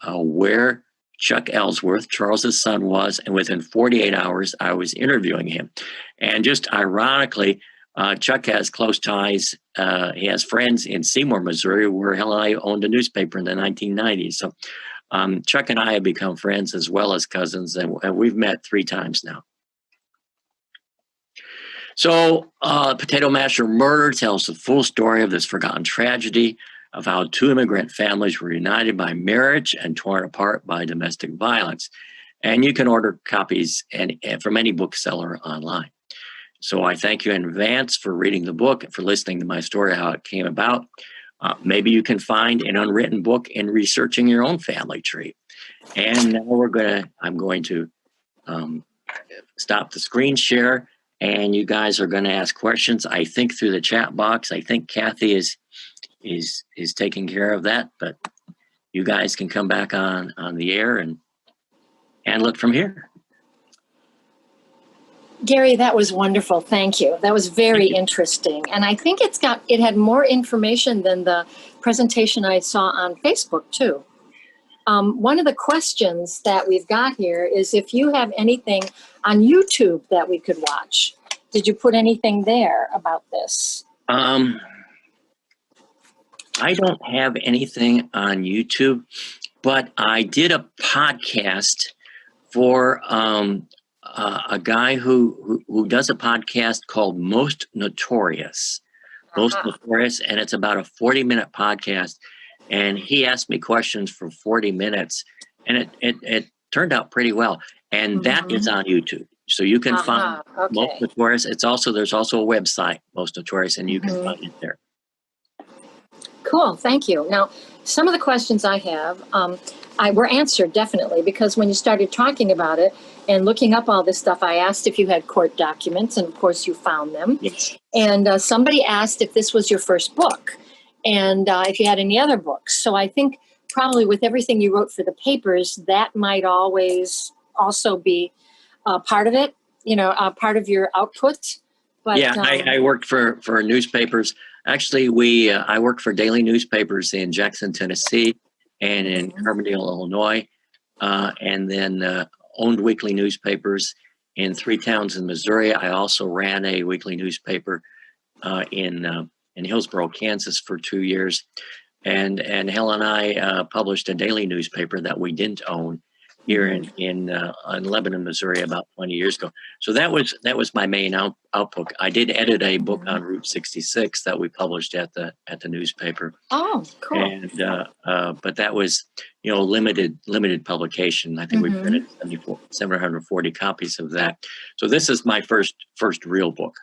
where Chuck Ellsworth, Charles's son, was, and within 48 hours, I was interviewing him. And just ironically, Chuck has close ties. He has friends in Seymour, Missouri, where Helen and I owned a newspaper in the 1990s. So Chuck and I have become friends as well as cousins, and we've met 3 times now. So Potato Masher Murder tells the full story of this forgotten tragedy of how 2 immigrant families were united by marriage and torn apart by domestic violence. And you can order copies from any bookseller online. So I thank you in advance for reading the book and for listening to my story, how it came about. Maybe you can find an unwritten book in researching your own family tree. And now I'm going to stop the screen share. And you guys are going to ask questions, I think, through the chat box. I think Kathy is taking care of that, but you guys can come back on the air and handle it from here. Gary, that was wonderful. Thank you. That was very interesting. And I think it had more information than the presentation I saw on Facebook too. One of the questions that we've got here is if you have anything on YouTube that we could watch. Did you put anything there about this? I don't have anything on YouTube, but I did a podcast for a guy who does a podcast called Most Notorious. Most Notorious, and it's about a 40-minute podcast. And he asked me questions for 40 minutes, and it turned out pretty well. And that is on YouTube. So you can find Most Notorious. There's also a website, Most Notorious, and you can find it there. Cool, thank you. Now, some of the questions I have, were answered, definitely, because when you started talking about it and looking up all this stuff, I asked if you had court documents, and of course you found them. Yes. And somebody asked if this was your first book, and if you had any other books. So I think probably with everything you wrote for the papers, that might always also be part of it, part of your output. But, yeah, I worked for newspapers. Actually, I worked for daily newspapers in Jackson, Tennessee, and in Carbondale, Illinois, and then owned weekly newspapers in 3 towns in Missouri. I also ran a weekly newspaper in Hillsboro, Kansas, for 2 years, and Helen and I published a daily newspaper that we didn't own here in Lebanon, Missouri, about 20 years ago. So that was my main output. I did edit a book on Route 66 that we published at the newspaper. Oh, cool! And but that was limited publication. I think we printed 740 copies of that. So this is my first real book.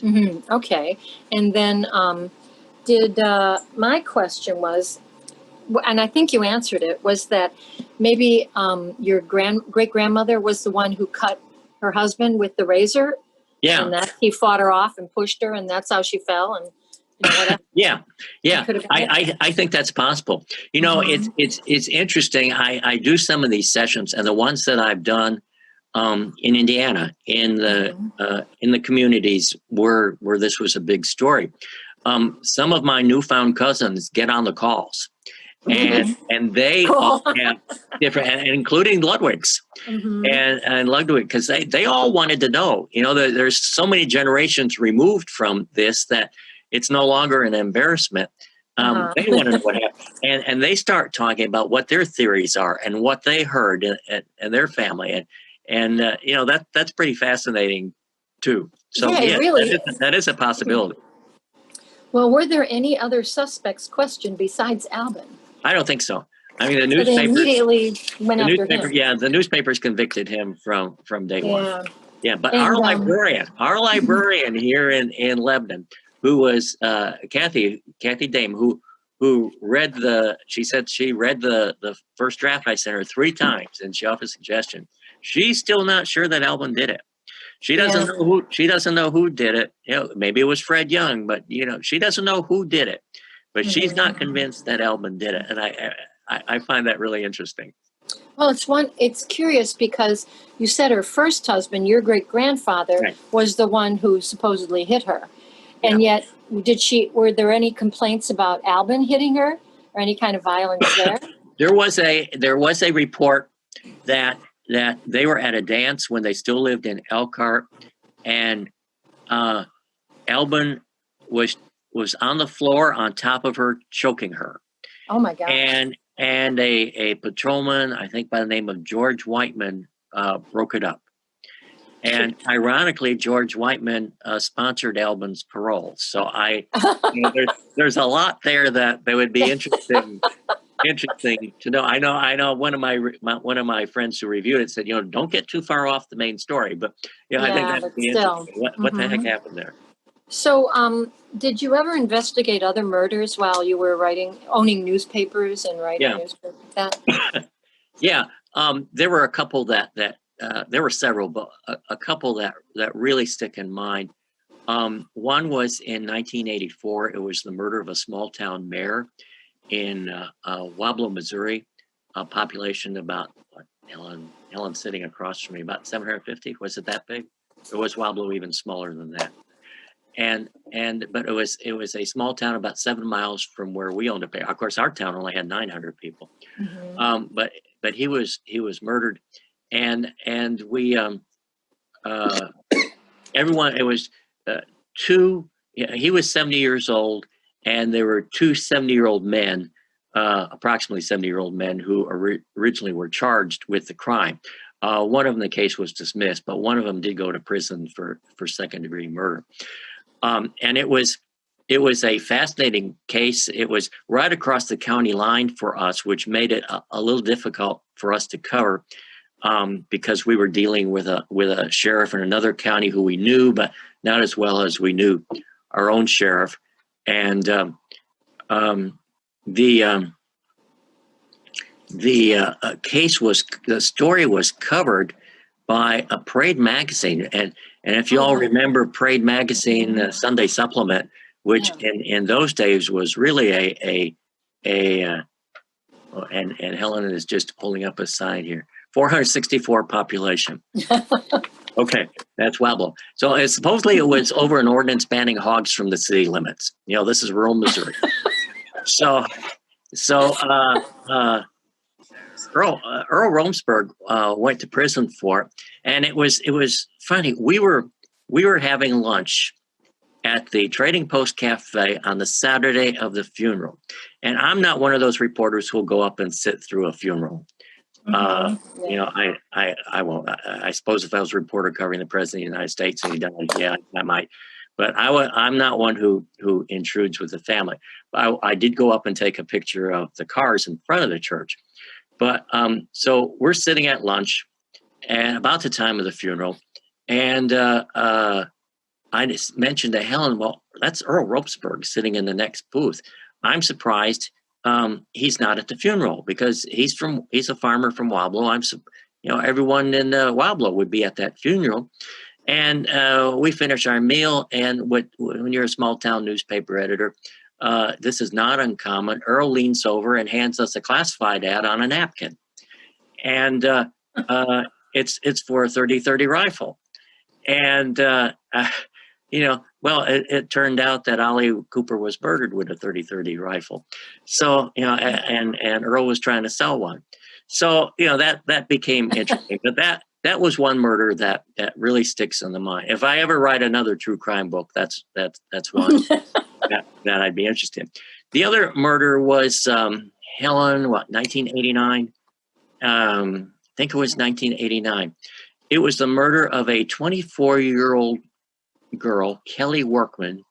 Okay, and then my question was, and I think you answered it, was that maybe your great-grandmother was the one who cut her husband with the razor? Yeah. And that he fought her off and pushed her, and that's how she fell, and whatever. Yeah. I think that's possible. It's interesting. I do some of these sessions, and the ones that I've done in Indiana, in the communities where this was a big story. Some of my newfound cousins get on the calls, and they all have different, and including Ludwig's and Ludwig, because they all wanted to know. There's so many generations removed from this that it's no longer an embarrassment. They want to know what happened, and they start talking about what their theories are and what they heard and their family, and that's pretty fascinating too. So yeah, really that is a possibility. Well, were there any other suspects questioned besides Albin? I don't think so. I mean, the newspaper they immediately went after him. Yeah, the newspapers convicted him from day one. Yeah, but And, our librarian here in Lebanon, who was Kathy Dame, who read she said she read the first draft I sent her 3 times, and she offered a suggestion. She's still not sure that Albin did it. She doesn't know who did it. Maybe it was Fred Young, but she doesn't know who did it. But she's not convinced that Albin did it, and I find that really interesting. Well, it's curious because you said her first husband, your great-grandfather, was the one who supposedly hit her. And yet, were there any complaints about Albin hitting her or any kind of violence there? There was a report that they were at a dance when they still lived in Elkhart, and Albin was on the floor on top of her, choking her. Oh my God. And a patrolman, I think by the name of George Whiteman, broke it up. And ironically, George Whiteman sponsored Albin's parole. So there's a lot there that would be interesting to know. I know one of my friends who reviewed it said, don't get too far off the main story, but I think that would be interesting. What the heck happened there? So, did you ever investigate other murders while you were owning newspapers and writing newspapers like that? Yeah, there were a couple that there were several, but a couple that really stick in mind. One was in 1984. It was the murder of a small town mayor in Wablo, Missouri. A population about Helen sitting across from me, about 750. Was it that big? Or was Wablo even smaller than that? But it was a small town about 7 miles from where we owned a paper. Of course, our town only had 900 people. But he was murdered, and we everyone. It was he was 70 years old, and there were 2 70-year-old men, approximately 70-year-old men, who originally were charged with the crime. One of them, the case was dismissed, but one of them did go to prison for second-degree murder. And it was a fascinating case. It was right across the county line for us, which made it a little difficult for us to cover, because we were dealing with a sheriff in another county who we knew, but not as well as we knew our own sheriff. And the the story was covered by a Parade magazine, and if you all remember Parade magazine, Sunday Supplement, which in those days was really and Helen is just pulling up a sign here, 464 population. Okay, that's Wablo. So supposedly it was over an ordinance banning hogs from the city limits. This is rural Missouri. So Earl Romsberg went to prison for it, and it was funny. We were having lunch at the Trading Post Cafe on the Saturday of the funeral, and I'm not one of those reporters who'll go up and sit through a funeral. I won't. I suppose if I was a reporter covering the president of the United States and he died, yeah, I might. But I'm not one who intrudes with the family. I did go up and take a picture of the cars in front of the church. But so we're sitting at lunch, and about the time of the funeral, and I just mentioned to Helen, well, that's Earl Romsberg sitting in the next booth. I'm surprised he's not at the funeral because he's a farmer from Wablo. Everyone in Wablo would be at that funeral. And we finish our meal, and when you're a small town newspaper editor, this is not uncommon. Earl leans over and hands us a classified ad on a napkin, and it's for a 30-30 rifle. And it turned out that Ollie Cooper was murdered with a 30-30 rifle. So and Earl was trying to sell one. So that became interesting. But that was one murder that really sticks in the mind. If I ever write another true crime book, that's one that I'd be interested in. The other murder was Helen, 1989? I think it was 1989. It was the murder of a 24-year-old girl, Kelly Workman,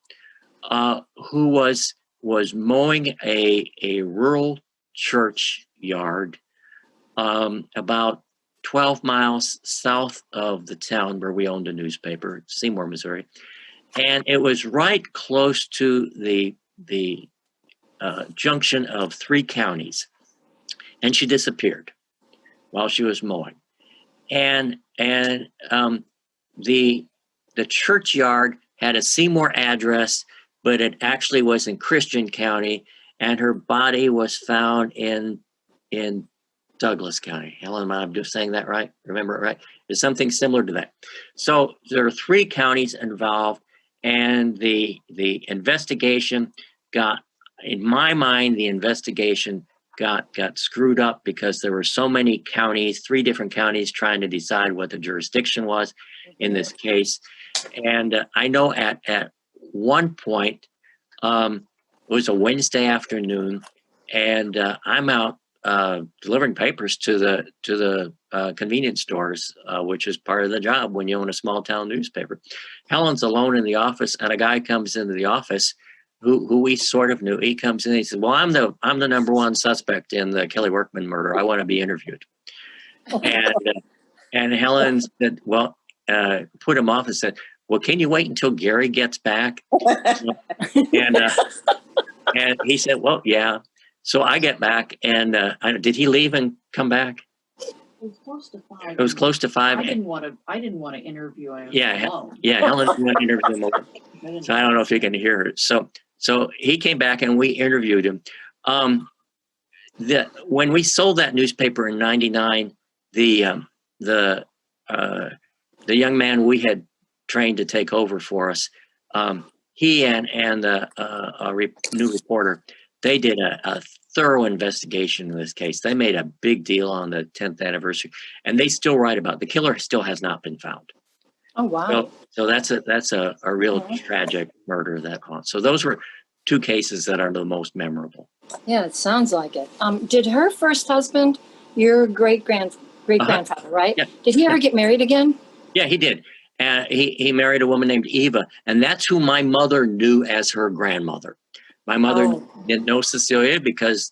who was mowing a rural church yard about 12 miles south of the town where we owned a newspaper, Seymour, Missouri. And it was right close to the junction of 3 counties. And she disappeared while she was mowing. And the churchyard had a Seymour address, but it actually was in Christian County, and her body was found in Douglas County. Helen, am I just saying that right? Remember it right? There's something similar to that. So there are 3 counties involved, and the investigation got, in my mind, got screwed up because there were so many counties, 3 different counties trying to decide what the jurisdiction was in this case. And I know at one point, it was a Wednesday afternoon, and I'm out delivering papers to the convenience stores, which is part of the job when you own a small town newspaper. Helen's alone in the office, and a guy comes into the office who we sort of knew. He comes in and he says, well, I'm the number 1 suspect in the Kelly Workman murder. I want to be interviewed. And Helen said, well, put him off and said, well, can you wait until Gary gets back? And he said, well, yeah. So I get back, and did he leave and come back? It was close to 5. It was close to 5. I didn't want to interview him. Helen didn't want to interview him alone. So I don't know if you can hear her. So he came back, and we interviewed him. When we sold that newspaper in '99, the young man we had trained to take over for us, he and a new reporter, they did a thorough investigation in this case. They made a big deal on the 10th anniversary, and they still write about it. The killer still has not been found. Oh, wow. So that's a real tragic murder that haunts. So those were 2 cases that are the most memorable. Yeah, it sounds like it. Did her first husband, your great-grandfather, right? Yeah. Did he ever get married again? Yeah, he did. He married a woman named Eva, and that's who my mother knew as her grandmother. My mother didn't know Cecilia because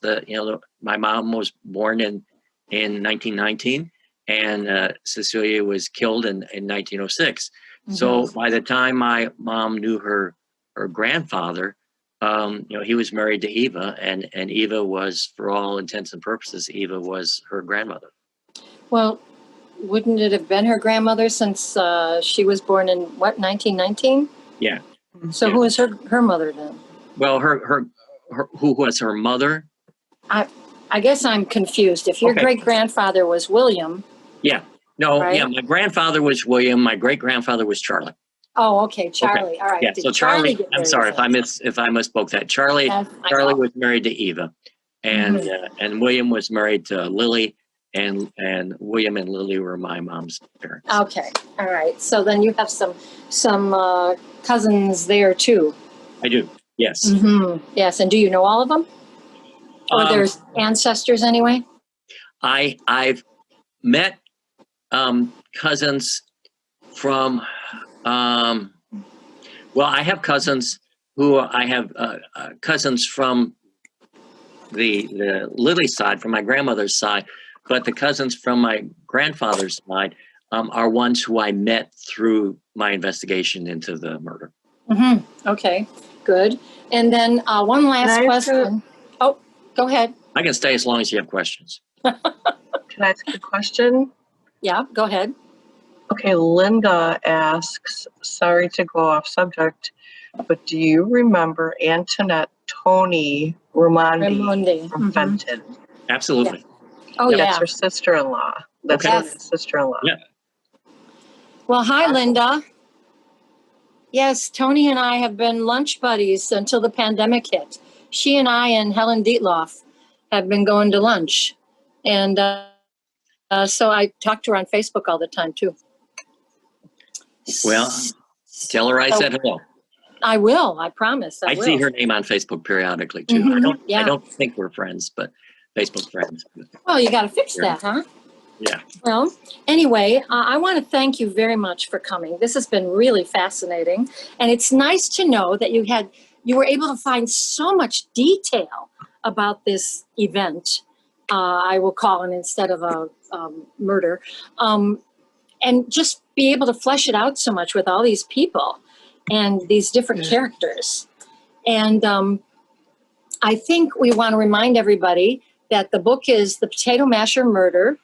my mom was born in 1919, and Cecilia was killed in 1906. Mm-hmm. So by the time my mom knew her grandfather, he was married to Eva, and Eva was, for all intents and purposes, Eva was her grandmother. Well, wouldn't it have been her grandmother since she was born in, what, 1919? Yeah. So Yeah. who was her mother then? Well, who was her mother? I guess I'm confused. If your Okay. great-grandfather was William. Yeah. No, right? yeah, my grandfather was William. My great-grandfather was Charlie. Oh, okay, Charlie. Okay. All right. Yeah, Did so Charlie, get I'm married sorry first? if I misspoke that. Charlie That's my Charlie fault. was married to Eva, and and William was married to Lily, and William and Lily were my mom's parents. Okay. All right. So then you have some cousins there too. I do. Yes. Mm-hmm. Yes. And do you know all of them? Or there's ancestors anyway? I've met cousins from well, I have cousins who I have cousins from the Lily side, from my grandmother's side, but the cousins from my grandfather's side are ones who I met through my investigation into the murder. Mm-hmm. Okay, good. And then one last question. Oh, go ahead. I can stay as long as you have questions. Can I ask a question? Yeah, go ahead. Okay, Linda asks, sorry to go off subject, but do you remember Antoinette Tony Raimondi from Fenton? Absolutely. Yeah. Oh, That's yeah. her sister-in-law. That's Okay. her sister-in-law. Yeah. Well, hi, Linda. Yes, Tony and I have been lunch buddies until the pandemic hit. She and I and Helen Dietloff have been going to lunch. And so I talk to her on Facebook all the time, too. Well, tell her I said hello. I will. I promise. I will. see her name on Facebook periodically, too. Mm-hmm. I don't think we're friends, but Facebook friends. Well, you got to fix that, huh? Yeah. Well, anyway, I want to thank you very much for coming. This has been really fascinating. And it's nice to know that you were able to find so much detail about this event, I will call it, instead of a murder, and just be able to flesh it out so much with all these people and these different characters. And I think we want to remind everybody that the book is The Potato Masher Murder.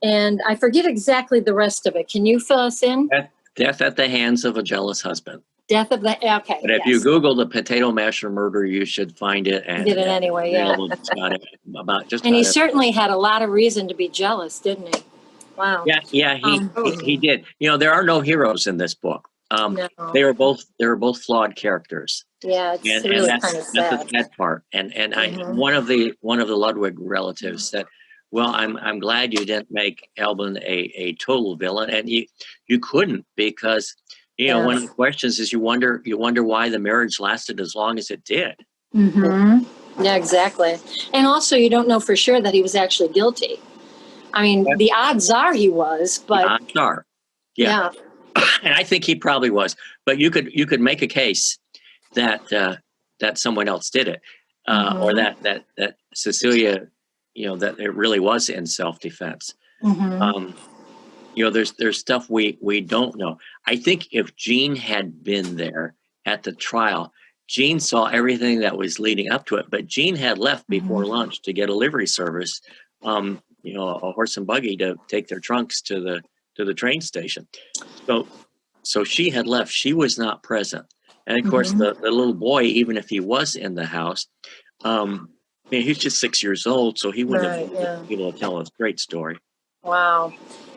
And I forget exactly the rest of it. Can you fill us in? Death at the hands of a jealous husband. Death of the, okay. But if you Google the Potato Masher Murder, you should find it. And did it anyway, yeah. And he certainly had a lot of reason to be jealous, didn't he? Wow. Yeah, he did. You know, there are no heroes in this book. No. They were both flawed characters. Yeah, it's really kind of sad. That's the sad part. And one of the Ludwig relatives said, "Well, I'm glad you didn't make Albin a total villain," and you couldn't, because one of the questions is you wonder why the marriage lasted as long as it did. Mm-hmm. Yeah, exactly. And also, you don't know for sure that he was actually guilty. I mean, the odds are he was, but the odds are, yeah. And I think he probably was. But you could make a case that someone else did it, or that Cecilia, that it really was in self-defense. There's stuff we don't know. I think if Jean had been there at the trial, Jean saw everything that was leading up to it. But Jean had left before lunch to get a livery service, a horse and buggy to take their trunks to the train station. So she had left. She was not present. And of course, the little boy, even if he was in the house, he's just 6 years old, so he wouldn't have been able to tell a great story. Wow.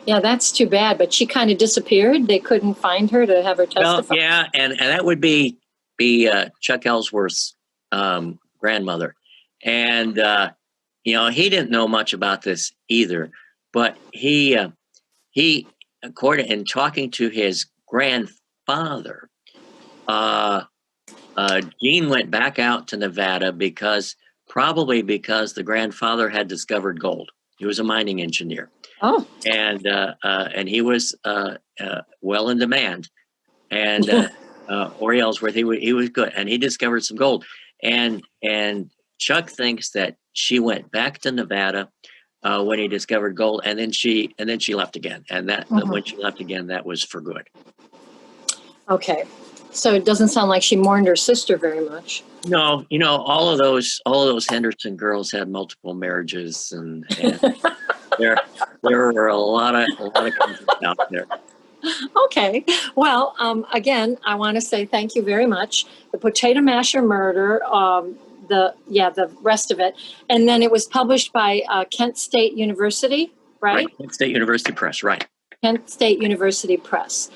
Yeah, that's too bad. But she kind of disappeared. They couldn't find her to have her testify. Well, yeah, and that would be Chuck Ellsworth's grandmother. And, he didn't know much about this either. But he according in talking to his grandfather, Jean went back out to Nevada probably because the grandfather had discovered gold. He was a mining engineer. Oh. And he was well in demand. And Ori Ellsworth, he was good, and he discovered some gold. And Chuck thinks that she went back to Nevada when he discovered gold, and then she left again. And that when she left again, that was for good. Okay. So it doesn't sound like she mourned her sister very much. No, all of those Henderson girls had multiple marriages, and there were a lot of conflict out there. Okay. Well, again, I want to say thank you very much. The Potato Masher Murder, the rest of it. And then it was published by Kent State University, right? Kent State University Press, right. Kent State University Press.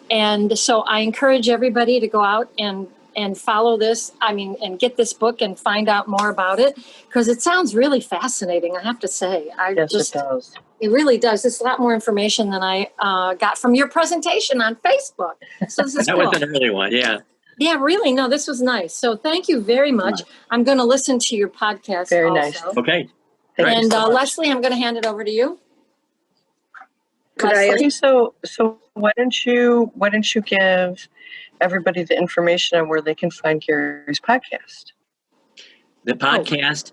And so I encourage everybody to go out and follow this, and get this book and find out more about it, because it sounds really fascinating, I have to say. Yes, it does. It really does. It's a lot more information than I got from your presentation on Facebook. So this is That cool. was an early one, yeah. Yeah, really. No, this was nice. So thank you very much. I'm going to listen to your podcast Very also. nice. Okay. Thank you And so much. Leslie, I'm going to hand it over to you. Could I- Okay, so why don't you give everybody the information on where they can find Gary's podcast? The podcast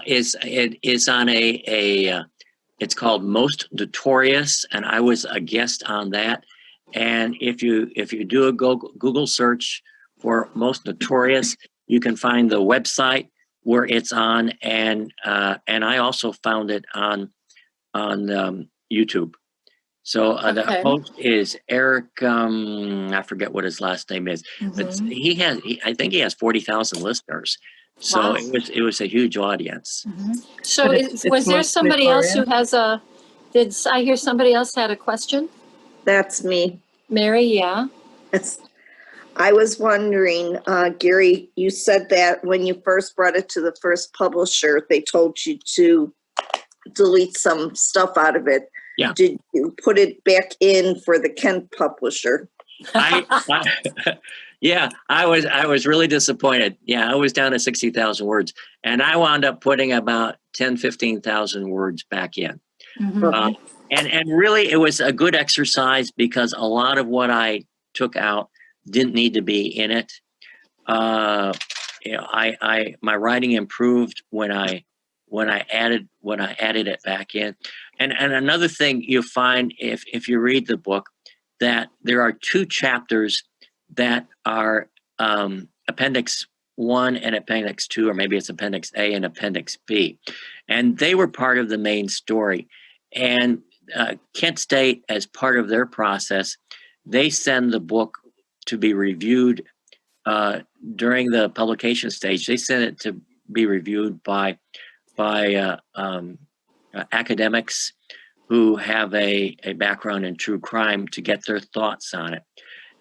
is on it's called Most Notorious, and I was a guest on that. And if you do a Google search for Most Notorious, you can find the website where it's on, and I also found it on YouTube. So the host is Eric. I forget what his last name is, but I think he has 40,000 listeners. So Wow. it was a huge audience. So But it's was there Most somebody else who Notorious? has did I hear somebody else had a question? That's me. Mary, yeah. I was wondering, Gary, you said that when you first brought it to the first publisher, they told you to delete some stuff out of it. Yeah. Did you put it back in for the Kent publisher? Yeah, I was really disappointed. Yeah, I was down to 60,000 words, and I wound up putting about 15,000 words back in. Mhm. And really, it was a good exercise because a lot of what I took out didn't need to be in it. My writing improved when I added it back in. And another thing you find if you read the book, that there are two chapters that are Appendix 1 and Appendix 2, or maybe it's Appendix A and Appendix B. And they were part of the main story. And Kent State, as part of their process, they send the book to be reviewed during the publication stage. They send it to be reviewed by academics who have a background in true crime to get their thoughts on it.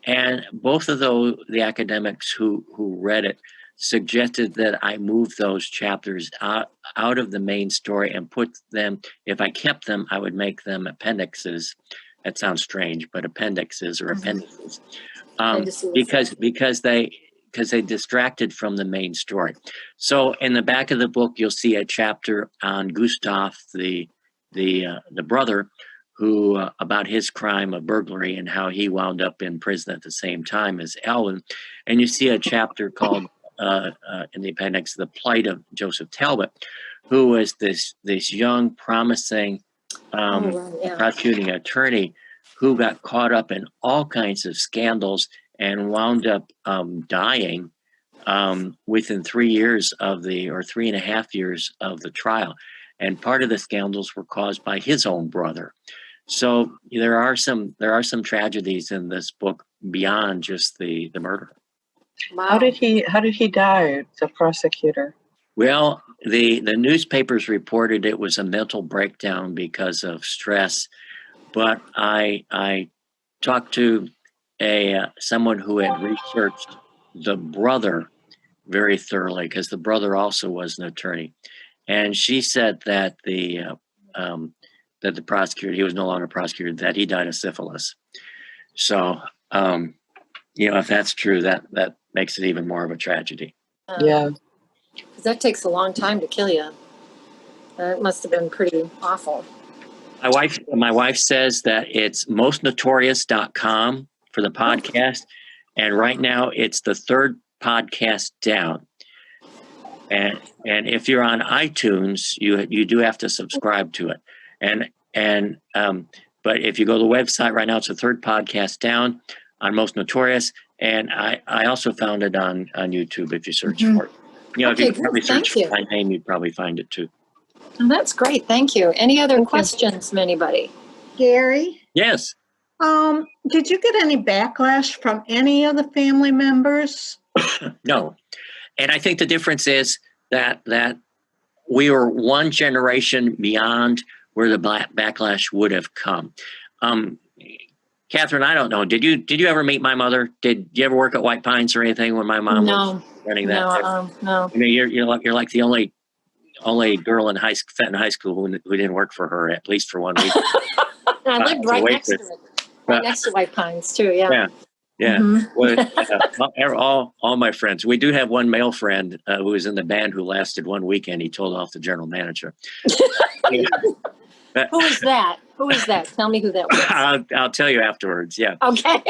And both of the academics who read it suggested that I move those chapters out of the main story and put them, if I kept them, I would make them appendixes. That sounds strange, but appendixes or appendices. Because they distracted from the main story. So in the back of the book, you'll see a chapter on Gustav, the brother, who about his crime of burglary and how he wound up in prison at the same time as Alvin. And you see a chapter called in the appendix, The Plight of Joseph Talbot, who was this young, promising prosecuting attorney who got caught up in all kinds of scandals and wound up dying within 3 years or 3.5 years of the trial. And part of the scandals were caused by his own brother. So there are some tragedies in this book beyond just the murder. Wow. How did he die, the prosecutor? Well, the newspapers reported it was a mental breakdown because of stress, but I talked to someone who had researched the brother very thoroughly, because the brother also was an attorney, and she said that the prosecutor, he was no longer prosecutor, that he died of syphilis. So, if that's true, that makes it even more of a tragedy. Yeah. Because that takes a long time to kill you. That must have been pretty awful. My wife says that it's mostnotorious.com for the podcast, and right now it's the third podcast down. And if you're on iTunes, you do have to subscribe to it. But if you go to the website right now, it's the third podcast down on Most Notorious, And I also found it on YouTube if you search Mhm. for it. You know, if Okay, you probably good. search Thank for you. my name, you'd probably find it too. Oh, that's great. Thank you. Any other Thank you. questions from anybody? Gary, Yes. did you get any backlash from any of the family members? No. And I think the difference is that we were one generation beyond where the backlash would have come. Catherine, I don't know. Did you ever meet my mother? Did you ever work at White Pines or anything when my mom was running that? No. I mean, you're like the only girl in Fenton High School who didn't work for her, at least for 1 week. I lived right next to it. Right next to White Pines too. Yeah. Yeah. Mhm. Well, all my friends. We do have one male friend who was in the band who lasted 1 weekend. He told off the general manager. Who is that? Who is that? Tell me who that was. I'll tell you afterwards. Yeah. Okay.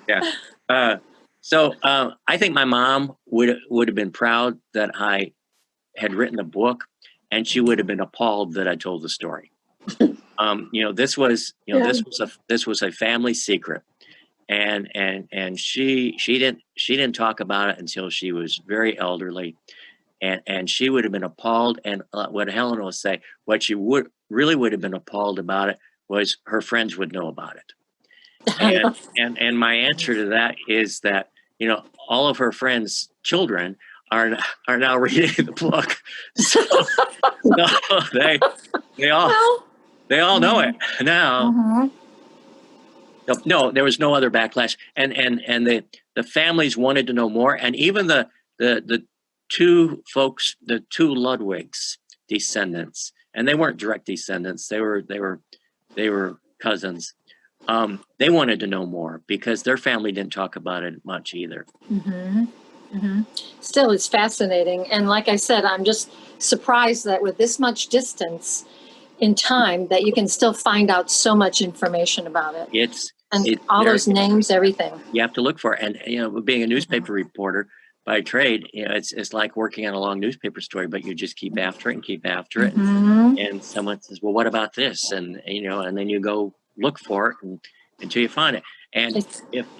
Yeah. So I think my mom would have been proud that I had written a book, and she would have been appalled that I told the story. This was a family secret, and she didn't talk about it until she was very elderly, and she would have been appalled. And what Helen will say, what she would have been appalled about it was her friends would know about it. And my answer to that is that all of her friends' children are now reading the book, so they all know it now. Mhm. No, there was no other backlash, and the families wanted to know more, and even the two folks, the two Ludwigs descendants, and they weren't direct descendants; they were cousins. They wanted to know more because their family didn't talk about it much either. Mm-hmm. Mm-hmm. Still, it's fascinating, and like I said, I'm just surprised that with this much distance in time, that you can still find out so much information about it. It's all those names, everything. You have to look for it. And being a newspaper reporter by trade, it's like working on a long newspaper story, but you just keep after it and keep after it. Mhm. And someone says, well, what about this? And and then you go look for it until you find it. And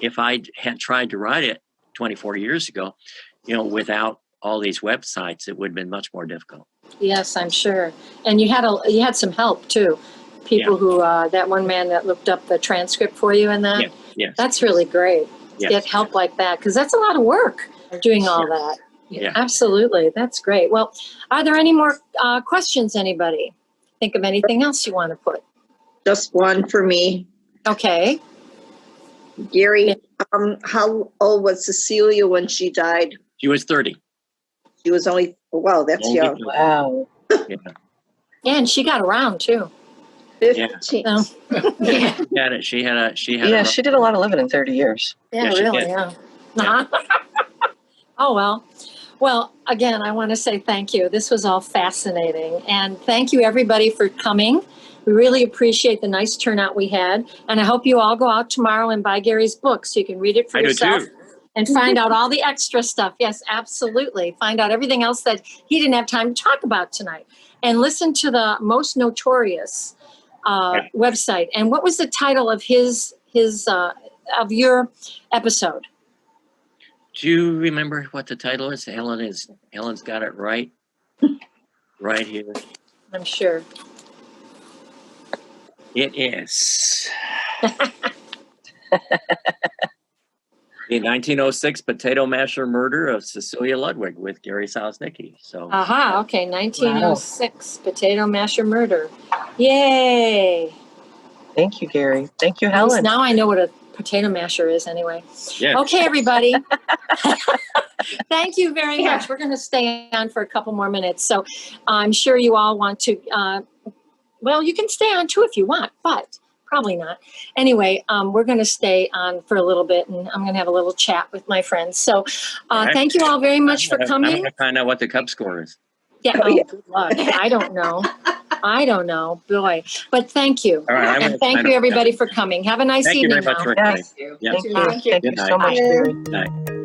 if I had tried to write it 24 years ago, without all these websites, it would have been much more difficult. Yes, I'm sure. And you had some help too. People who that one man that looked up the transcript for you and that. Yes. That's really great. Yes. Get help like that, because that's a lot of work doing all that. Yeah. Absolutely. That's great. Well, are there any more questions, anybody? Think of anything else you want to put? Just one for me. Okay. Gary, how old was Cecilia when she died? She was 30. She was only, wow, that's young. Wow. Yeah. And she got around too. 15. Yeah. She had Yeah, she did a lot of living in 30 years. Yeah, she really, did. yeah. Oh, well. Well, again, I want to say thank you. This was all fascinating. And thank you, everybody, for coming. We really appreciate the nice turnout we had. And I hope you all go out tomorrow and buy Gary's book so you can read it for yourself. I do too. And find out all the extra stuff. Yes, absolutely. Find out everything else that he didn't have time to talk about tonight. And listen to the Most Notorious website. And what was the title of of your episode? Do you remember what the title is? Helen's got it right here. I'm sure. It is the 1906 potato masher murder of Cecilia Ludwig with Gary Sosniecki. So. Aha. Okay. 1906 potato masher murder. Yay. Thank you, Gary. Thank you, At least Helen. now I know what a potato masher is anyway. Yeah. Okay, everybody. Thank you very much. We're going to stay on for a couple more minutes. So I'm sure you all want to, well, you can stay on too if you want, but probably not. Anyway, we're going to stay on for a little bit, and I'm going to have a little chat with my friends. So thank you all very much for coming. I'm going to find out what the Cub score is. Yeah, good luck. I don't know. Boy. But thank you. All right, and thank you, everybody, for coming. Have a nice Thank you evening very much now. for coming. Yes. Yeah. Thank you so much, Good Gary. night.